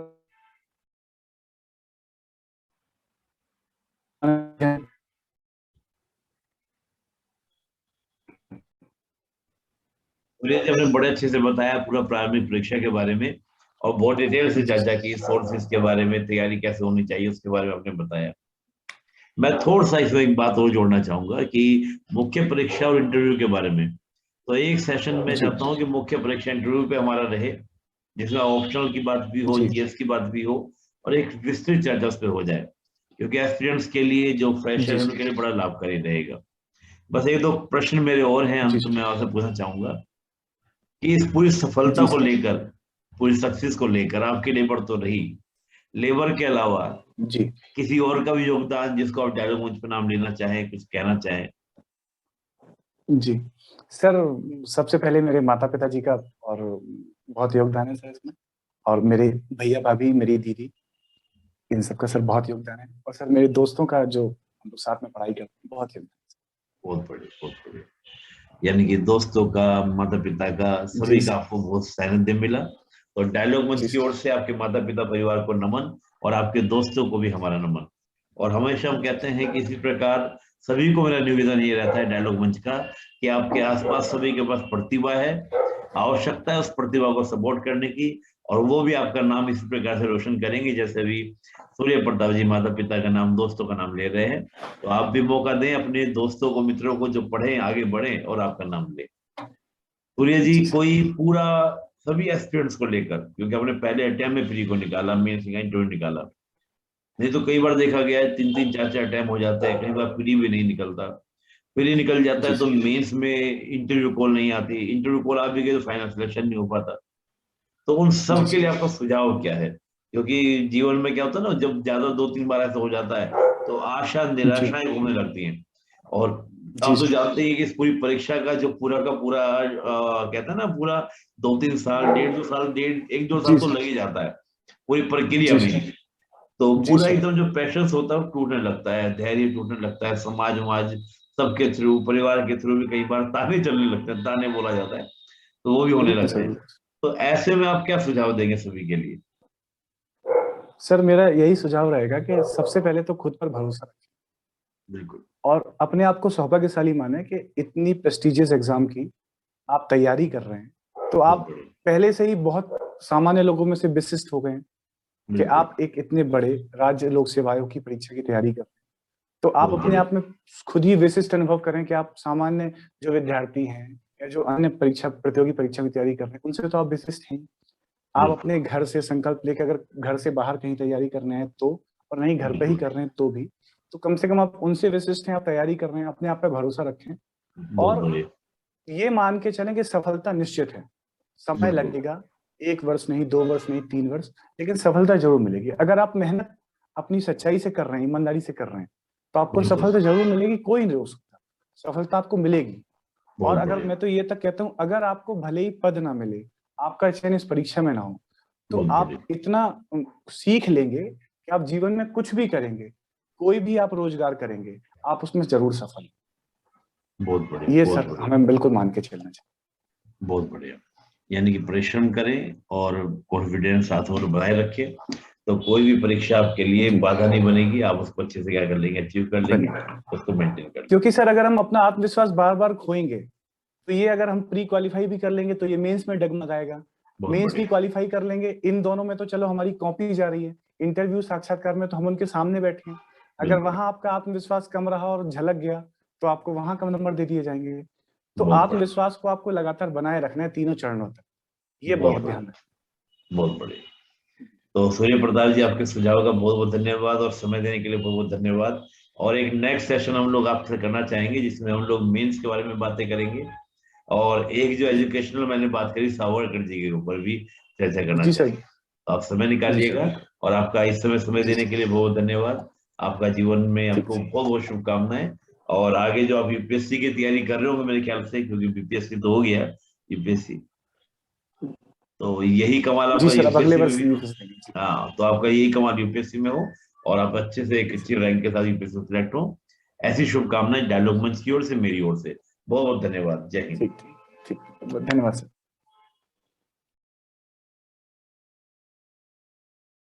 [SPEAKER 1] सुरेश जी, आपने बड़े अच्छे से बताया पूरा प्रारंभिक परीक्षा के बारे में, और बहुत डिटेल से
[SPEAKER 2] जी
[SPEAKER 1] चर्चा
[SPEAKER 2] सर।
[SPEAKER 1] की, सोर्सेज के बारे में, तैयारी कैसे होनी चाहिए उसके बारे में आपने बताया। मैं थोड़ा सा इसमें एक बात और जोड़ना चाहूंगा कि मुख्य परीक्षा और इंटरव्यू के बारे में, तो एक सेशन में
[SPEAKER 2] जी
[SPEAKER 1] चाहता हूँ कि मुख्य परीक्षा इंटरव्यू पे हमारा रहे, जिसमें ऑप्शनल की बात भी हो,
[SPEAKER 2] जी
[SPEAKER 1] जीएस की बात भी हो, और एक विस्तृत चर्चा उस पर हो जाए, क्योंकि एस्पिरेंट्स के लिए, जो फ्रेशर
[SPEAKER 2] जी
[SPEAKER 1] है
[SPEAKER 2] सर।
[SPEAKER 1] उनके लिए बड़ा लाभकारी रहेगा। बस एक दो प्रश्न मेरे और हैं
[SPEAKER 2] जी
[SPEAKER 1] अंत में
[SPEAKER 2] सर।
[SPEAKER 1] आपसे पूछना चाहूंगा कि इस पूरी सफलता
[SPEAKER 2] जी
[SPEAKER 1] को
[SPEAKER 2] सर।
[SPEAKER 1] लेकर, पूरी सक्सेस को लेकर आपकी लेबर तो रही, लेबर के अलावा
[SPEAKER 2] जी
[SPEAKER 1] किसी और का भी योगदान जिसको आप डायलॉग मंच पे नाम लेना चाहें, कुछ कहना चाहें?
[SPEAKER 2] जी सर, सबसे पहले मेरे माता पिता जी का और बहुत योगदान है सर इसमें, और मेरे भैया भाभी, मेरी दीदी, इन सबका सर बहुत योगदान है, और सर मेरे दोस्तों का जो हम लोग साथ में पढ़ाई करते हैं बहुत योगदान
[SPEAKER 1] बहुत बढ़िया। बहुत बढ़िया। यानी कि दोस्तों का, माता पिता का,
[SPEAKER 2] जी
[SPEAKER 1] सभी का
[SPEAKER 2] सर।
[SPEAKER 1] आपको बहुत सानिध्य मिला। तो डायलॉग मंच
[SPEAKER 2] जी
[SPEAKER 1] की ओर
[SPEAKER 2] सर।
[SPEAKER 1] से आपके माता पिता परिवार को नमन, और आपके दोस्तों को भी हमारा नमन। और हमेशा हम कहते हैं कि इसी प्रकार सभी को मेरा निवेदन ये रहता है डायलॉग मंच का, कि आपके आसपास सभी के पास प्रतिभा है, आवश्यकता है उस प्रतिभा को सपोर्ट करने की, और वो भी आपका नाम इसी प्रकार से रोशन करेंगे जैसे अभी सूर्य प्रताप जी माता पिता का नाम, दोस्तों का नाम ले रहे हैं। तो आप भी मौका दें अपने दोस्तों को, मित्रों को, जो पढ़े आगे बढ़े और आपका नाम ले। सूर्य जी,
[SPEAKER 2] जी सर।
[SPEAKER 1] कोई पूरा सभी एस्पिरेंट्स को लेकर, क्योंकि आपने पहले अटेम्प्ट में प्री को निकाला, मेन इंटरव्यू निकाला, नहीं तो कई बार देखा गया है 3-3 4-4 अटेम्प्ट हो जाते हैं, कई बार प्री भी नहीं निकलता, प्री निकल जाता
[SPEAKER 2] जी
[SPEAKER 1] है तो
[SPEAKER 2] सर।
[SPEAKER 1] मेंस में इंटरव्यू कॉल नहीं आती, इंटरव्यू कॉल आ भी गई तो फाइनल सिलेक्शन नहीं हो पाता। तो उन
[SPEAKER 2] जी
[SPEAKER 1] सब के लिए
[SPEAKER 2] सर।
[SPEAKER 1] आपका सुझाव क्या है? क्योंकि जीवन में क्या होता है ना, जब ज्यादा 2-3 बार ऐसा हो जाता है तो आशा
[SPEAKER 2] जी।
[SPEAKER 1] निराशाएं घूमने लगती हैं। और
[SPEAKER 2] जी
[SPEAKER 1] आप तो
[SPEAKER 2] सर।
[SPEAKER 1] जानते हैं कि इस पूरी परीक्षा का जो पूरा का पूरा कहते हैं ना, पूरा 2-3 साल, 1.5-2 साल, 1.5-2 साल
[SPEAKER 2] जी
[SPEAKER 1] तो लग
[SPEAKER 2] सर।
[SPEAKER 1] ही जाता है पूरी प्रक्रिया
[SPEAKER 2] जी
[SPEAKER 1] में।
[SPEAKER 2] सर।
[SPEAKER 1] तो
[SPEAKER 2] जी
[SPEAKER 1] पूरा
[SPEAKER 2] सर।
[SPEAKER 1] एकदम जो पैशंस होता है वो टूटने लगता है, धैर्य टूटने लगता है, समाज समाज सबके थ्रू, परिवार के थ्रू भी कई बार ताने चलने लगते हैं, ताने बोला जाता है, तो वो भी होने
[SPEAKER 2] बिल्कुल
[SPEAKER 1] लगते
[SPEAKER 2] सर,
[SPEAKER 1] हैं।
[SPEAKER 2] बिल्कुल।
[SPEAKER 1] तो ऐसे में आप क्या सुझाव देंगे सभी के लिए?
[SPEAKER 2] सर मेरा यही सुझाव रहेगा कि सबसे पहले तो खुद पर भरोसा रखें
[SPEAKER 1] बिल्कुल।
[SPEAKER 2] और अपने आप को सौभाग्यशाली माने कि इतनी प्रेस्टिजियस एग्जाम की आप तैयारी कर रहे हैं, तो
[SPEAKER 1] बहुत
[SPEAKER 2] आप
[SPEAKER 1] बढ़िया।
[SPEAKER 2] पहले से ही बहुत सामान्य लोगों में से विशिष्ट हो गए हैं कि
[SPEAKER 1] बिल्कुल।
[SPEAKER 2] आप एक इतने बड़े राज्य लोक सेवा आयोग की परीक्षा की तैयारी कर रहे हैं। तो आप
[SPEAKER 1] बहुत
[SPEAKER 2] अपने
[SPEAKER 1] बढ़िया।
[SPEAKER 2] आप में खुद ही विशिष्ट अनुभव करें कि आप सामान्य जो विद्यार्थी हैं या जो अन्य परीक्षा प्रतियोगी परीक्षा की तैयारी कर रहे हैं उनसे तो आप विशिष्ट हैं। आप
[SPEAKER 1] बिल्कुल।
[SPEAKER 2] अपने घर से संकल्प लेकर अगर घर से बाहर कहीं तैयारी करने हैं तो, और नहीं घर पे ही
[SPEAKER 1] बिल्कुल।
[SPEAKER 2] कर रहे हैं तो भी, तो कम से कम आप उनसे विशिष्ट हैं, आप तैयारी कर रहे हैं, अपने आप पे भरोसा रखें
[SPEAKER 1] बहुत
[SPEAKER 2] और
[SPEAKER 1] बढ़िया।
[SPEAKER 2] ये मान के चलें कि सफलता निश्चित है। समय
[SPEAKER 1] बिल्कुल।
[SPEAKER 2] लगेगा, 1 वर्ष नहीं, 2 वर्ष नहीं, 3 वर्ष, लेकिन सफलता जरूर मिलेगी। अगर आप मेहनत अपनी सच्चाई से कर रहे हैं, ईमानदारी से कर रहे हैं, तो आपको
[SPEAKER 1] बिल्कुल।
[SPEAKER 2] सफलता जरूर मिलेगी, कोई नहीं रोक सकता। सफलता आपको मिलेगी। और
[SPEAKER 1] बहुत
[SPEAKER 2] अगर
[SPEAKER 1] बढ़िया।
[SPEAKER 2] मैं तो ये तक कहता हूँ, अगर आपको भले ही पद ना मिले, आपका चयन इस परीक्षा में ना हो, तो
[SPEAKER 1] बहुत
[SPEAKER 2] आप
[SPEAKER 1] बढ़िया।
[SPEAKER 2] इतना सीख लेंगे कि आप जीवन में कुछ भी करेंगे, कोई भी आप रोजगार करेंगे, आप उसमें जरूर सफल।
[SPEAKER 1] बहुत बढ़िया।
[SPEAKER 2] ये
[SPEAKER 1] बहुत
[SPEAKER 2] सर
[SPEAKER 1] बढ़िया।
[SPEAKER 2] हमें बिल्कुल मान के चलना चाहिए।
[SPEAKER 1] बहुत बढ़िया। यानी कि परिश्रम करें और कॉन्फिडेंस साथ में बनाए रखें, तो कोई भी परीक्षा आपके लिए
[SPEAKER 2] जी।
[SPEAKER 1] बाधा नहीं बनेगी, आप उसको अच्छे से क्या कर लेंगे, अचीव कर लेंगे,
[SPEAKER 2] बने।
[SPEAKER 1] उसको मेंटेन कर लेंगे।
[SPEAKER 2] क्योंकि सर अगर हम अपना आत्मविश्वास बार बार खोएंगे, तो ये अगर हम प्री क्वालिफाई भी कर लेंगे तो ये मेंस में डगमगाएगा।
[SPEAKER 1] बहुत
[SPEAKER 2] मेंस भी
[SPEAKER 1] बढ़िया।
[SPEAKER 2] क्वालिफाई कर लेंगे, इन दोनों में तो चलो हमारी कॉपी जा रही है, इंटरव्यू साक्षात्कार में तो हम उनके सामने बैठे हैं। अगर
[SPEAKER 1] बिल्कुल।
[SPEAKER 2] वहां आपका आत्मविश्वास कम रहा और झलक गया, तो आपको वहां कम नंबर दे दिए जाएंगे। तो
[SPEAKER 1] बहुत बढ़िया।
[SPEAKER 2] आत्मविश्वास को आपको लगातार बनाए रखना है तीनों चरणों तक, ये
[SPEAKER 1] बहुत
[SPEAKER 2] बहुत
[SPEAKER 1] बढ़िया।
[SPEAKER 2] ध्यान रखना
[SPEAKER 1] बहुत बढ़िया। तो सूर्य प्रताप जी, आपके सुझाव का बहुत बहुत धन्यवाद, और समय देने के लिए बहुत बहुत धन्यवाद। और एक नेक्स्ट सेशन हम लोग आपसे करना चाहेंगे जिसमें हम लोग मेंस के बारे में बातें करेंगे, और एक जो
[SPEAKER 2] है।
[SPEAKER 1] एजुकेशनल मैंने बात करी सावरकर जी के ऊपर भी चर्चा करना
[SPEAKER 2] जी सर।
[SPEAKER 1] चाहेंगे। तो आप समय
[SPEAKER 2] जी सर,
[SPEAKER 1] निकालिएगा,
[SPEAKER 2] बिल्कुल।
[SPEAKER 1] और आपका इस समय
[SPEAKER 2] जी
[SPEAKER 1] देने
[SPEAKER 2] सर।
[SPEAKER 1] के लिए बहुत धन्यवाद। आपका जीवन में
[SPEAKER 2] ठीक
[SPEAKER 1] आपको
[SPEAKER 2] ठीक।
[SPEAKER 1] बहुत बहुत शुभकामनाएं। और आगे जो आप यूपीएससी की तैयारी कर रहे होंगे मेरे ख्याल से, क्योंकि बीपीएससी तो हो गया, यूपीएससी, तो यही कमाल
[SPEAKER 2] जी
[SPEAKER 1] आपका
[SPEAKER 2] सर, अब अगले
[SPEAKER 1] यूपीएससी में
[SPEAKER 2] वर्ष
[SPEAKER 1] भी।
[SPEAKER 2] यूपीएससी देंगे जी।
[SPEAKER 1] हाँ, तो आपका यही कमाल यूपीएससी में हो, और आप अच्छे से एक
[SPEAKER 2] जी
[SPEAKER 1] अच्छी
[SPEAKER 2] सर।
[SPEAKER 1] रैंक के साथ यूपीएससी में सिलेक्ट हो। ऐसी शुभकामनाएं डायलॉग मंच की ओर से, मेरी ओर से बहुत बहुत धन्यवाद। जय हिंद।
[SPEAKER 2] ठीक ठीक। ठीक, धन्यवाद सर।